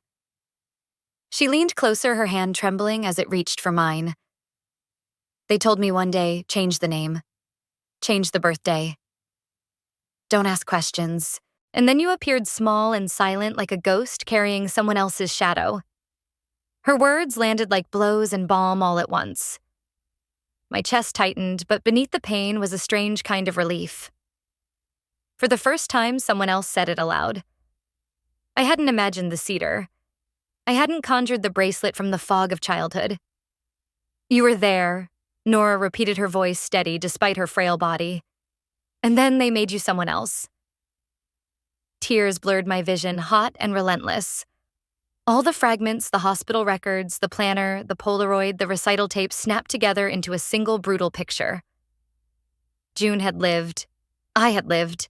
She leaned closer, her hand trembling as it reached for mine. They told me one day, change the name. Change the birthday. Don't ask questions. And then you appeared small and silent like a ghost carrying someone else's shadow. Her words landed like blows and balm all at once. My chest tightened, but beneath the pain was a strange kind of relief. For the first time, someone else said it aloud. I hadn't imagined the cedar. I hadn't conjured the bracelet from the fog of childhood. You were there, Nora repeated, her voice steady despite her frail body. And then they made you someone else. Tears blurred my vision, hot and relentless. All the fragments, the hospital records, the planner, the Polaroid, the recital tape snapped together into a single brutal picture. June had lived. I had lived.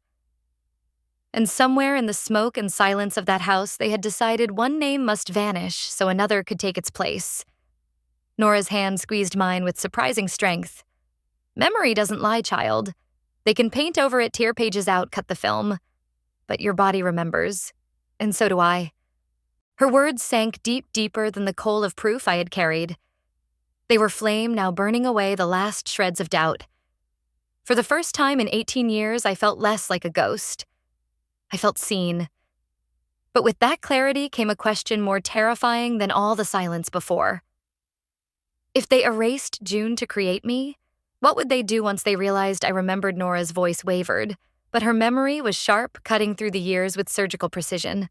And somewhere in the smoke and silence of that house, they had decided one name must vanish so another could take its place. Nora's hand squeezed mine with surprising strength. Memory doesn't lie, child. They can paint over it, tear pages out, cut the film. But your body remembers. And so do I. Her words sank deeper than the coal of proof I had carried. They were flame now burning away the last shreds of doubt. For the first time in 18 years, I felt less like a ghost. I felt seen. But with that clarity came a question more terrifying than all the silence before. If they erased June to create me, what would they do once they realized I remembered? Nora's voice wavered, but her memory was sharp, cutting through the years with surgical precision.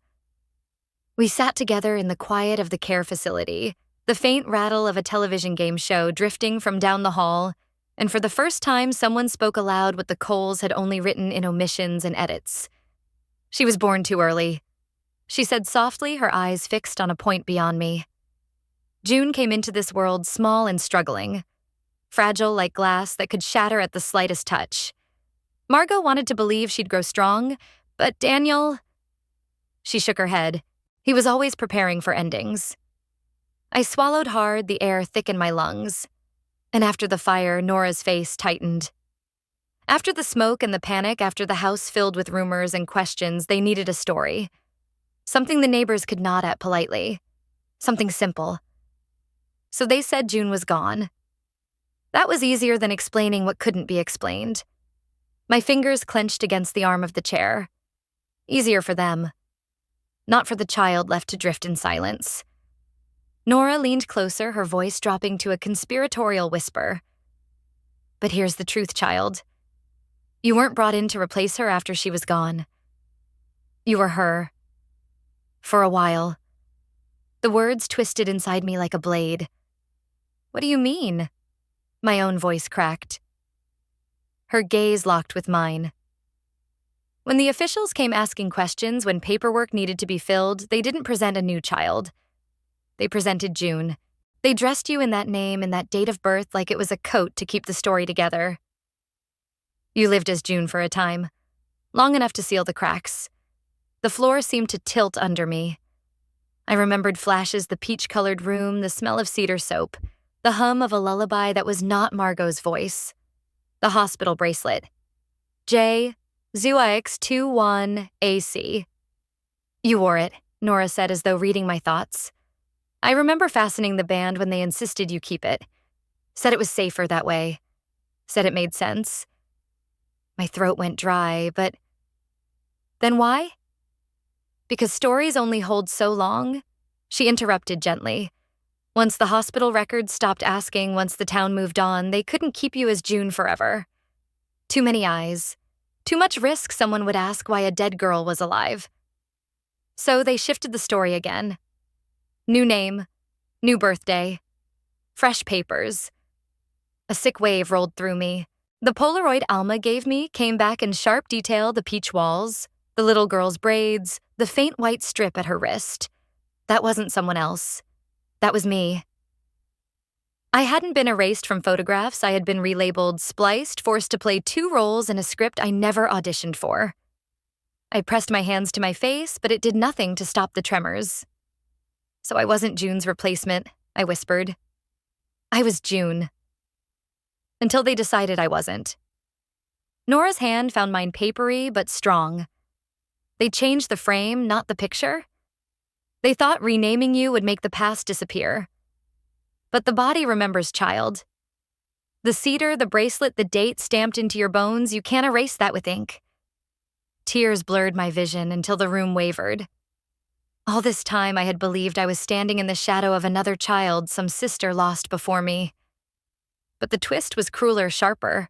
We sat together in the quiet of the care facility, the faint rattle of a television game show drifting from down the hall, and for the first time someone spoke aloud what the Coles had only written in omissions and edits. She was born too early, she said softly, her eyes fixed on a point beyond me. June came into this world small and struggling. fragile like glass that could shatter at the slightest touch. Margot wanted to believe she'd grow strong, but Daniel... She shook her head. He was always preparing for endings. I swallowed hard, the air thick in my lungs. And after the fire, Nora's face tightened. After the smoke and the panic, after the house filled with rumors and questions, they needed a story. Something the neighbors could nod at politely. Something simple. So they said June was gone. That was easier than explaining what couldn't be explained. My fingers clenched against the arm of the chair. Easier for them. Not for the child left to drift in silence. Nora leaned closer, her voice dropping to a conspiratorial whisper. But here's the truth, child. You weren't brought in to replace her after she was gone. You were her. For a while. The words twisted inside me like a blade. What do you mean? My own voice cracked. Her gaze locked with mine. When the officials came asking questions, when paperwork needed to be filled, they didn't present a new child. They presented June. They dressed you in that name and that date of birth like it was a coat to keep the story together. You lived as June for a time, long enough to seal the cracks. The floor seemed to tilt under me. I remembered flashes: the peach-colored room, the smell of cedar soap, the hum of a lullaby that was not Margot's voice. The hospital bracelet. J. ZUIX21AC. You wore it, Nora said as though reading my thoughts. I remember fastening the band when they insisted you keep it. Said it was safer that way. Said it made sense. My throat went dry, but... Then why? Because stories only hold so long? She interrupted gently. Once the hospital records stopped asking, once the town moved on, they couldn't keep you as June forever. Too many eyes. Too much risk someone would ask why a dead girl was alive. So they shifted the story again. New name, new birthday, fresh papers. A sick wave rolled through me. The Polaroid Alma gave me came back in sharp detail: the peach walls, the little girl's braids, the faint white strip at her wrist. That wasn't someone else. That was me. I hadn't been erased from photographs. I had been relabeled, spliced, forced to play 2 roles in a script I never auditioned for. I pressed my hands to my face, but it did nothing to stop the tremors. So I wasn't June's replacement, I whispered. I was June. Until they decided I wasn't. Nora's hand found mine papery but strong. They changed the frame, not the picture. They thought renaming you would make the past disappear. But the body remembers, child. The cedar, the bracelet, the date stamped into your bones, you can't erase that with ink. Tears blurred my vision until the room wavered. All this time I had believed I was standing in the shadow of another child, some sister lost before me. But the twist was crueler, sharper.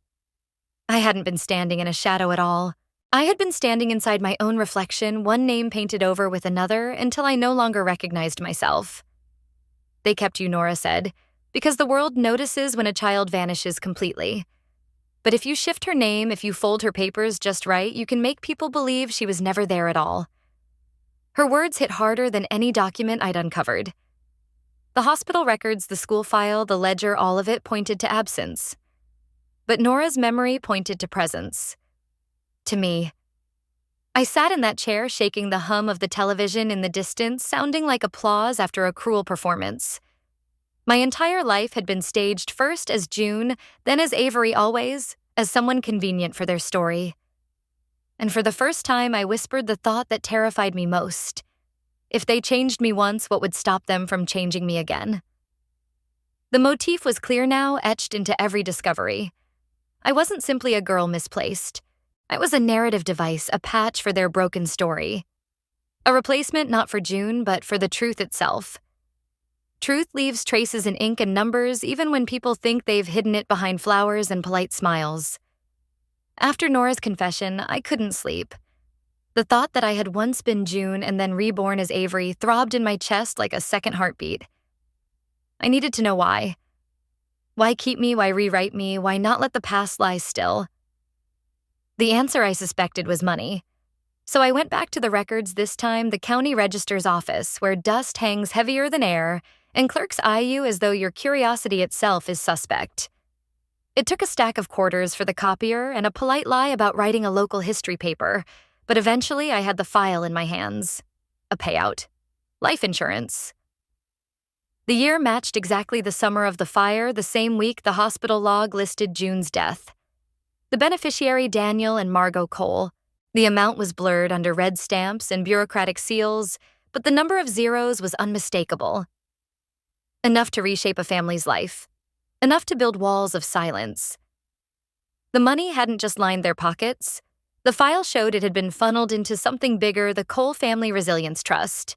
I hadn't been standing in a shadow at all. I had been standing inside my own reflection, one name painted over with another, until I no longer recognized myself. They kept you, Nora said, because the world notices when a child vanishes completely. But if you shift her name, if you fold her papers just right, you can make people believe she was never there at all. Her words hit harder than any document I'd uncovered. The hospital records, the school file, the ledger, all of it pointed to absence. But Nora's memory pointed to presence. To me. I sat in that chair, shaking the hum of the television in the distance, sounding like applause after a cruel performance. My entire life had been staged first as June, then as Avery always, as someone convenient for their story. And for the first time, I whispered the thought that terrified me most. If they changed me once, what would stop them from changing me again? The motif was clear now, etched into every discovery. I wasn't simply a girl misplaced. I was a narrative device, a patch for their broken story. A replacement not for June, but for the truth itself. Truth leaves traces in ink and numbers, even when people think they've hidden it behind flowers and polite smiles. After Nora's confession, I couldn't sleep. The thought that I had once been June and then reborn as Avery throbbed in my chest like a second heartbeat. I needed to know why. Why keep me? Why rewrite me? Why not let the past lie still? The answer I suspected was money. So I went back to the records, this time the county register's office, where dust hangs heavier than air and clerks eye you as though your curiosity itself is suspect. It took a stack of quarters for the copier and a polite lie about writing a local history paper, but eventually I had the file in my hands. A payout. Life insurance. The year matched exactly the summer of the fire, the same week the hospital log listed June's death. The beneficiary Daniel and Margot Cole. The amount was blurred under red stamps and bureaucratic seals, but the number of zeros was unmistakable. Enough to reshape a family's life. Enough to build walls of silence. The money hadn't just lined their pockets. The file showed it had been funneled into something bigger, the Cole Family Resilience Trust.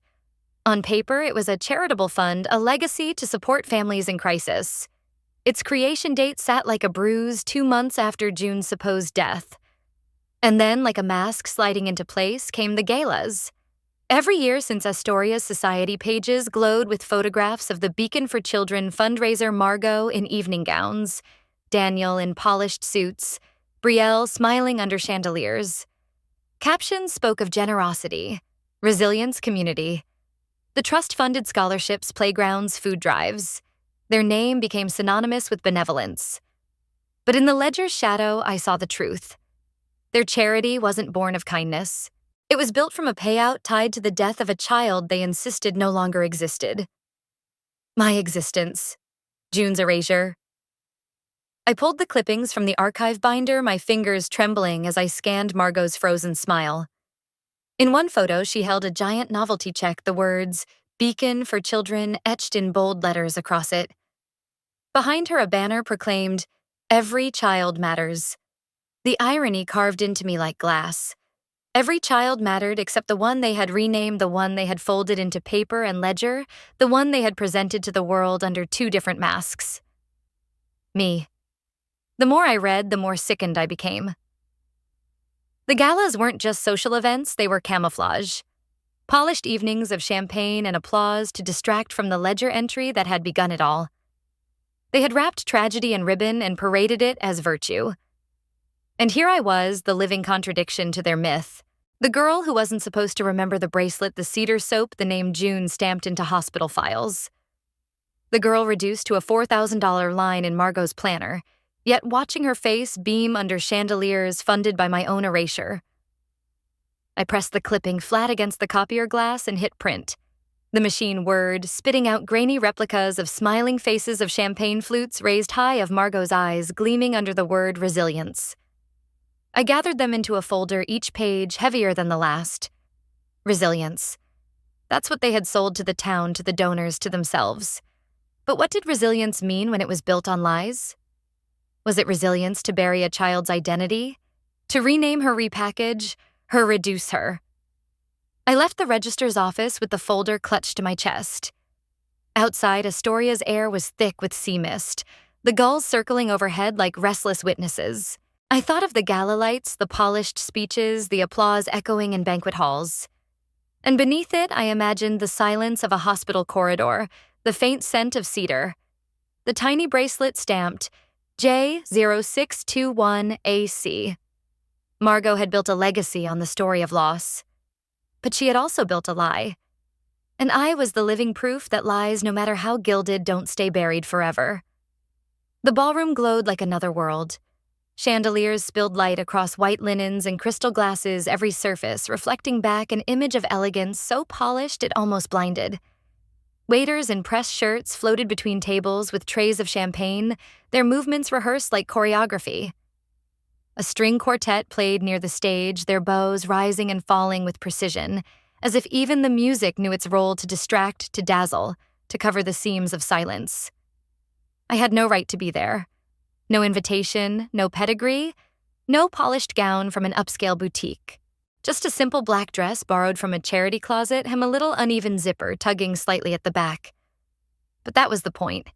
On paper, it was a charitable fund, a legacy to support families in crisis. Its creation date sat like a bruise 2 months after June's supposed death. And then, like a mask sliding into place, came the galas. Every year since Astoria's society pages glowed with photographs of the Beacon for Children fundraiser Margot in evening gowns, Daniel in polished suits, Brielle smiling under chandeliers. Captions spoke of generosity, resilience, community. The trust funded scholarships, playgrounds, food drives. Their name became synonymous with benevolence. But in the ledger's shadow, I saw the truth. Their charity wasn't born of kindness. It was built from a payout tied to the death of a child they insisted no longer existed. My existence. June's erasure. I pulled the clippings from the archive binder, my fingers trembling as I scanned Margot's frozen smile. In one photo, she held a giant novelty check, the words, Beacon for Children, etched in bold letters across it. Behind her, a banner proclaimed, Every child matters. The irony carved into me like glass. Every child mattered except the one they had renamed, the one they had folded into paper and ledger, the one they had presented to the world under 2 different masks. Me. The more I read, the more sickened I became. The galas weren't just social events, they were camouflage. Polished evenings of champagne and applause to distract from the ledger entry that had begun it all. They had wrapped tragedy in ribbon and paraded it as virtue. And here I was, the living contradiction to their myth. The girl who wasn't supposed to remember the bracelet, the cedar soap, the name June stamped into hospital files. The girl reduced to a $4,000 line in Margot's planner, yet watching her face beam under chandeliers funded by my own erasure. I pressed the clipping flat against the copier glass and hit print. The machine whirred, spitting out grainy replicas of smiling faces of champagne flutes raised high of Margot's eyes gleaming under the word resilience. I gathered them into a folder, each page heavier than the last. Resilience. That's what they had sold to the town, to the donors, to themselves. But what did resilience mean when it was built on lies? Was it resilience to bury a child's identity? To rename her, repackage, her, reduce her? I left the register's office with the folder clutched to my chest. Outside, Astoria's air was thick with sea mist, the gulls circling overhead like restless witnesses. I thought of the gala lights, the polished speeches, the applause echoing in banquet halls. And beneath it, I imagined the silence of a hospital corridor, the faint scent of cedar. The tiny bracelet stamped, J0621AC. Margot had built a legacy on the story of loss. But she had also built a lie. And I was the living proof that lies, no matter how gilded, don't stay buried forever. The ballroom glowed like another world. Chandeliers spilled light across white linens and crystal glasses, every surface reflecting back an image of elegance so polished it almost blinded. Waiters in pressed shirts floated between tables with trays of champagne, their movements rehearsed like choreography. A string quartet played near the stage, their bows rising and falling with precision, as if even the music knew its role to distract, to dazzle, to cover the seams of silence. I had no right to be there. No invitation, no pedigree, no polished gown from an upscale boutique. Just a simple black dress borrowed from a charity closet and a little uneven zipper tugging slightly at the back. But that was the point.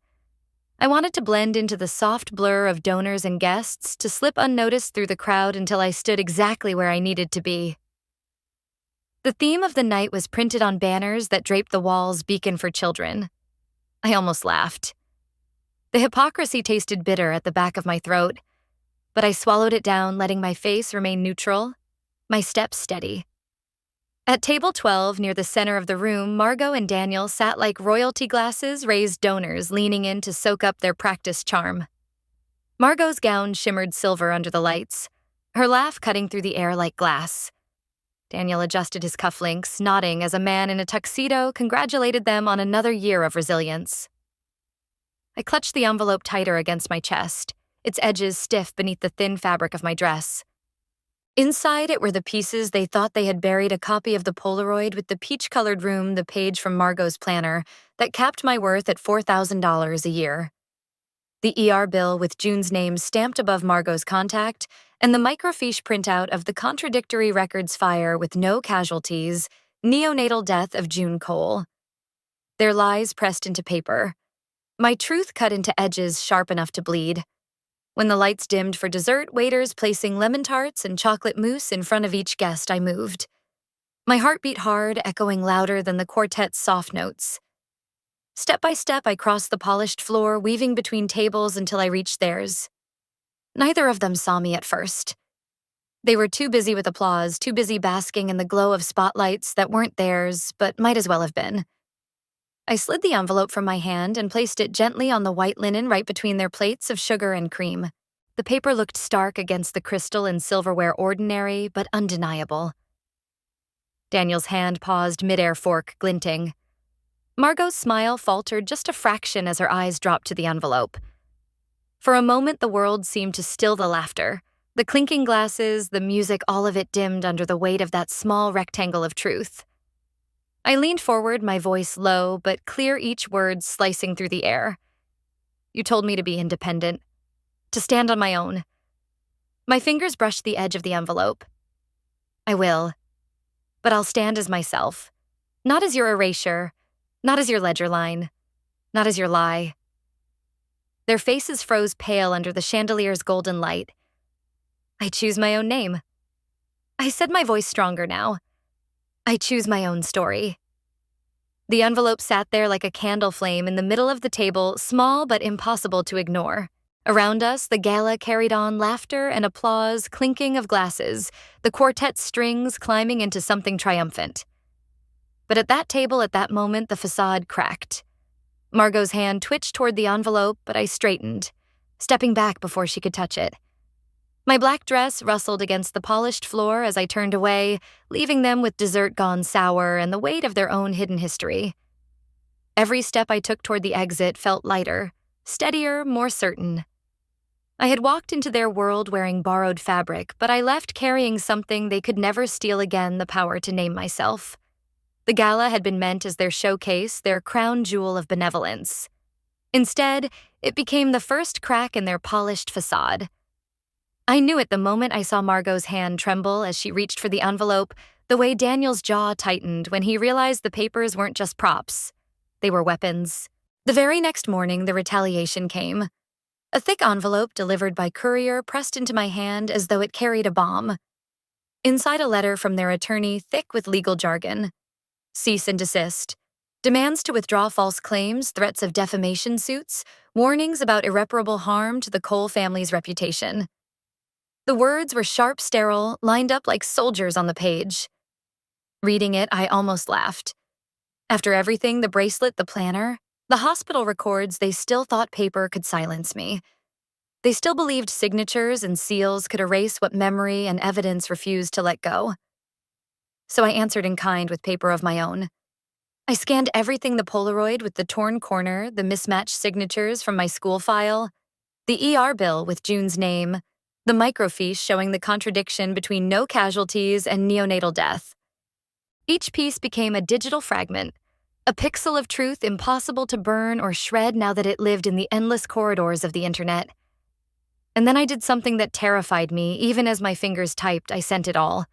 I wanted to blend into the soft blur of donors and guests, to slip unnoticed through the crowd until I stood exactly where I needed to be. The theme of the night was printed on banners that draped the walls, Beacon for Children. I almost laughed. The hypocrisy tasted bitter at the back of my throat, but I swallowed it down, letting my face remain neutral, my steps steady. At table 12, near the center of the room, Margot and Daniel sat like royalty glasses raised donors leaning in to soak up their practiced charm. Margot's gown shimmered silver under the lights, her laugh cutting through the air like glass. Daniel adjusted his cufflinks, nodding as a man in a tuxedo congratulated them on another year of resilience. I clutched the envelope tighter against my chest, its edges stiff beneath the thin fabric of my dress. Inside it were the pieces they thought they had buried, a copy of the Polaroid with the peach-colored room, the page from Margot's planner that capped my worth at $4,000 a year. The ER bill with June's name stamped above Margot's contact, and the microfiche printout of the contradictory records fire with no casualties, neonatal death of June Cole. Their lies pressed into paper. My truth cut into edges sharp enough to bleed. When the lights dimmed for dessert, waiters placing lemon tarts and chocolate mousse in front of each guest, I moved. My heart beat hard, echoing louder than the quartet's soft notes. Step by step, I crossed the polished floor, weaving between tables until I reached theirs. Neither of them saw me at first. They were too busy with applause, too busy basking in the glow of spotlights that weren't theirs, but might as well have been. I slid the envelope from my hand and placed it gently on the white linen right between their plates of sugar and cream. The paper looked stark against the crystal and silverware, ordinary but undeniable. Daniel's hand paused, midair fork glinting. Margot's smile faltered just a fraction as her eyes dropped to the envelope. For a moment, the world seemed to still the laughter. The clinking glasses, the music, all of it dimmed under the weight of that small rectangle of truth. I leaned forward, my voice low but clear, each word slicing through the air. You told me to be independent, to stand on my own. My fingers brushed the edge of the envelope. I will, but I'll stand as myself, not as your erasure, not as your ledger line, not as your lie. Their faces froze pale under the chandelier's golden light. I choose my own name. I said, my voice stronger now. I choose my own story. The envelope sat there like a candle flame in the middle of the table, small but impossible to ignore. Around us, the gala carried on, laughter and applause, clinking of glasses, the quartet's strings climbing into something triumphant. But at that table, at that moment, the facade cracked. Margot's hand twitched toward the envelope, but I straightened, stepping back before she could touch it. My black dress rustled against the polished floor as I turned away, leaving them with dessert gone sour and the weight of their own hidden history. Every step I took toward the exit felt lighter, steadier, more certain. I had walked into their world wearing borrowed fabric, but I left carrying something they could never steal again, the power to name myself. The gala had been meant as their showcase, their crown jewel of benevolence. Instead, it became the first crack in their polished facade. I knew it the moment I saw Margot's hand tremble as she reached for the envelope, the way Daniel's jaw tightened when he realized the papers weren't just props. They were weapons. The very next morning, the retaliation came. A thick envelope delivered by courier pressed into my hand as though it carried a bomb. Inside, a letter from their attorney, thick with legal jargon. Cease and desist. Demands to withdraw false claims, threats of defamation suits, warnings about irreparable harm to the Cole family's reputation. The words were sharp, sterile, lined up like soldiers on the page. Reading it, I almost laughed. After everything, the bracelet, the planner, the hospital records, they still thought paper could silence me. They still believed signatures and seals could erase what memory and evidence refused to let go. So I answered in kind with paper of my own. I scanned everything, the Polaroid with the torn corner, the mismatched signatures from my school file, the ER bill with June's name, the microfiche showing the contradiction between no casualties and neonatal death. Each piece became a digital fragment, a pixel of truth impossible to burn or shred now that it lived in the endless corridors of the internet. And then I did something that terrified me. Even as my fingers typed, I sent it all.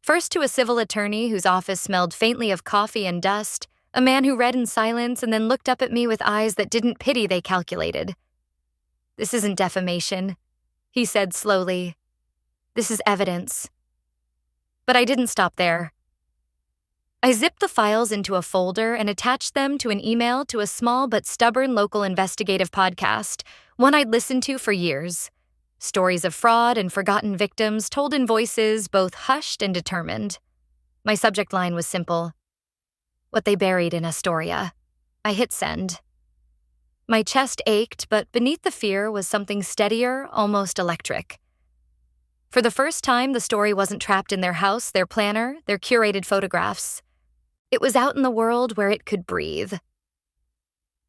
First to a civil attorney whose office smelled faintly of coffee and dust, a man who read in silence and then looked up at me with eyes that didn't pity, they calculated. This isn't defamation, he said slowly. This is evidence. But I didn't stop there. I zipped the files into a folder and attached them to an email to a small but stubborn local investigative podcast, one I'd listened to for years. Stories of fraud and forgotten victims told in voices both hushed and determined. My subject line was simple. What they buried in Astoria. I hit send. My chest ached, but beneath the fear was something steadier, almost electric. For the first time, the story wasn't trapped in their house, their planner, their curated photographs. It was out in the world where it could breathe.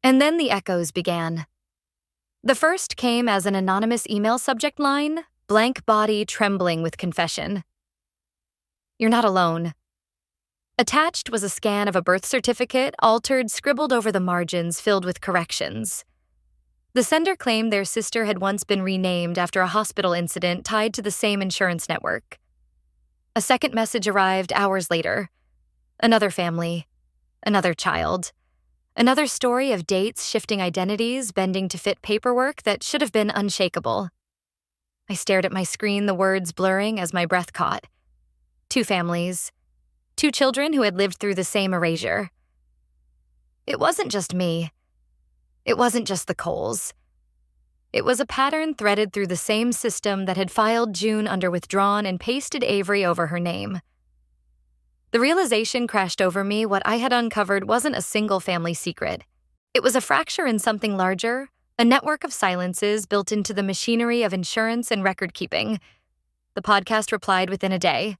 And then the echoes began. The first came as an anonymous email subject line, blank body trembling with confession. You're not alone. Attached was a scan of a birth certificate, altered, scribbled over the margins, filled with corrections. The sender claimed their sister had once been renamed after a hospital incident tied to the same insurance network. A second message arrived hours later. Another family. Another child. Another story of dates shifting identities, bending to fit paperwork that should have been unshakable. I stared at my screen, the words blurring as my breath caught. 2 families. 2 children who had lived through the same erasure. It wasn't just me. It wasn't just the Coles. It was a pattern threaded through the same system that had filed June under withdrawn and pasted Avery over her name. The realization crashed over me. What I had uncovered wasn't a single family secret. It was a fracture in something larger, a network of silences built into the machinery of insurance and record keeping. The podcast replied within a day.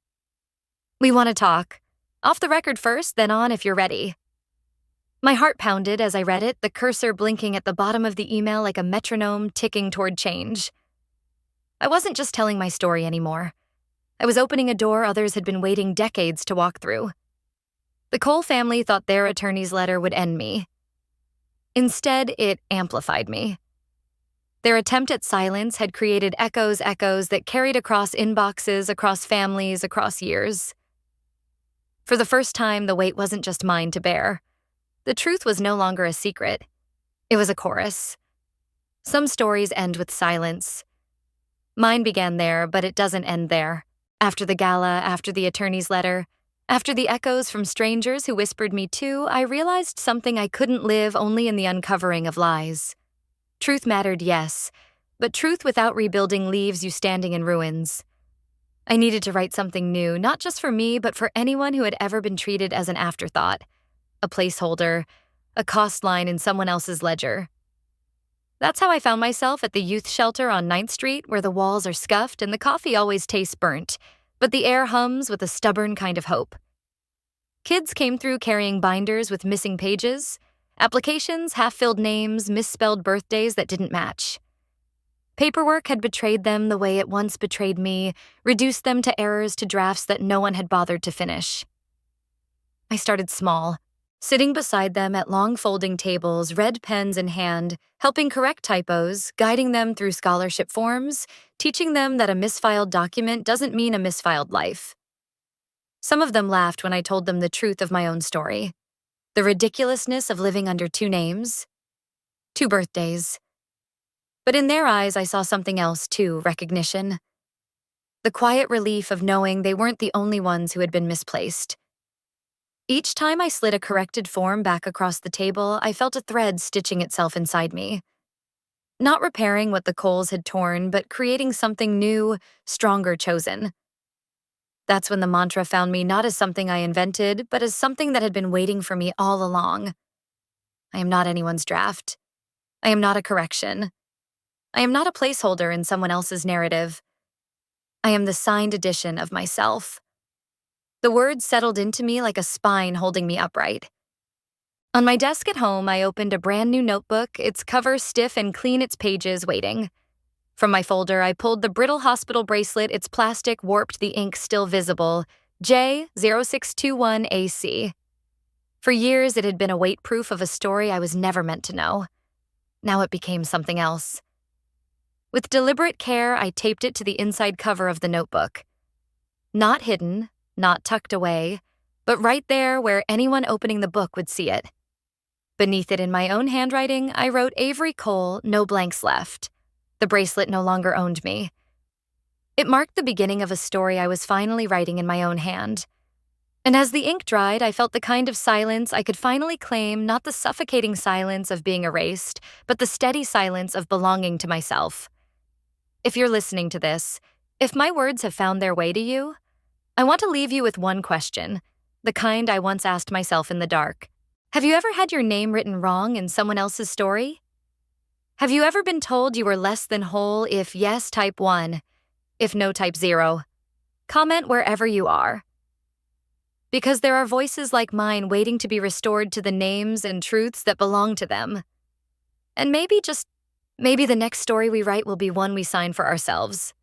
We want to talk. Off the record first, then on if you're ready. My heart pounded as I read it, the cursor blinking at the bottom of the email like a metronome ticking toward change. I wasn't just telling my story anymore. I was opening a door others had been waiting decades to walk through. The Cole family thought their attorney's letter would end me. Instead, it amplified me. Their attempt at silence had created echoes that carried across inboxes, across families, across years. For the first time, the weight wasn't just mine to bear. The truth was no longer a secret. It was a chorus. Some stories end with silence. Mine began there, but it doesn't end there. After the gala, after the attorney's letter, after the echoes from strangers who whispered me too, I realized something I couldn't live only in the uncovering of lies. Truth mattered, yes, but truth without rebuilding leaves you standing in ruins. I needed to write something new, not just for me, but for anyone who had ever been treated as an afterthought, a placeholder, a cost line in someone else's ledger. That's how I found myself at the youth shelter on 9th Street, where the walls are scuffed and the coffee always tastes burnt, but the air hums with a stubborn kind of hope. Kids came through carrying binders with missing pages, applications, half-filled names, misspelled birthdays that didn't match. Paperwork had betrayed them the way it once betrayed me, reduced them to errors, to drafts that no one had bothered to finish. I started small, sitting beside them at long folding tables, red pens in hand, helping correct typos, guiding them through scholarship forms, teaching them that a misfiled document doesn't mean a misfiled life. Some of them laughed when I told them the truth of my own story, the ridiculousness of living under 2 names, 2 birthdays. But in their eyes, I saw something else too, recognition. The quiet relief of knowing they weren't the only ones who had been misplaced. Each time I slid a corrected form back across the table, I felt a thread stitching itself inside me. Not repairing what the Coles had torn, but creating something new, stronger, chosen. That's when the mantra found me, not as something I invented, but as something that had been waiting for me all along. I am not anyone's draft. I am not a correction. I am not a placeholder in someone else's narrative. I am the signed edition of myself. The words settled into me like a spine holding me upright. On my desk at home, I opened a brand new notebook, its cover stiff and clean, its pages waiting. From my folder, I pulled the brittle hospital bracelet, its plastic warped, the ink still visible, J0621AC. For years, it had been a weight proof of a story I was never meant to know. Now it became something else. With deliberate care, I taped it to the inside cover of the notebook. Not hidden, not tucked away, but right there where anyone opening the book would see it. Beneath it in my own handwriting, I wrote Avery Cole, no blanks left. The bracelet no longer owned me. It marked the beginning of a story I was finally writing in my own hand. And as the ink dried, I felt the kind of silence I could finally claim, not the suffocating silence of being erased, but the steady silence of belonging to myself. If you're listening to this, if my words have found their way to you, I want to leave you with one question, the kind I once asked myself in the dark. Have you ever had your name written wrong in someone else's story? Have you ever been told you were less than whole? If yes, type 1. If no, type 0. Comment wherever you are. Because there are voices like mine waiting to be restored to the names and truths that belong to them. And maybe the next story we write will be one we sign for ourselves.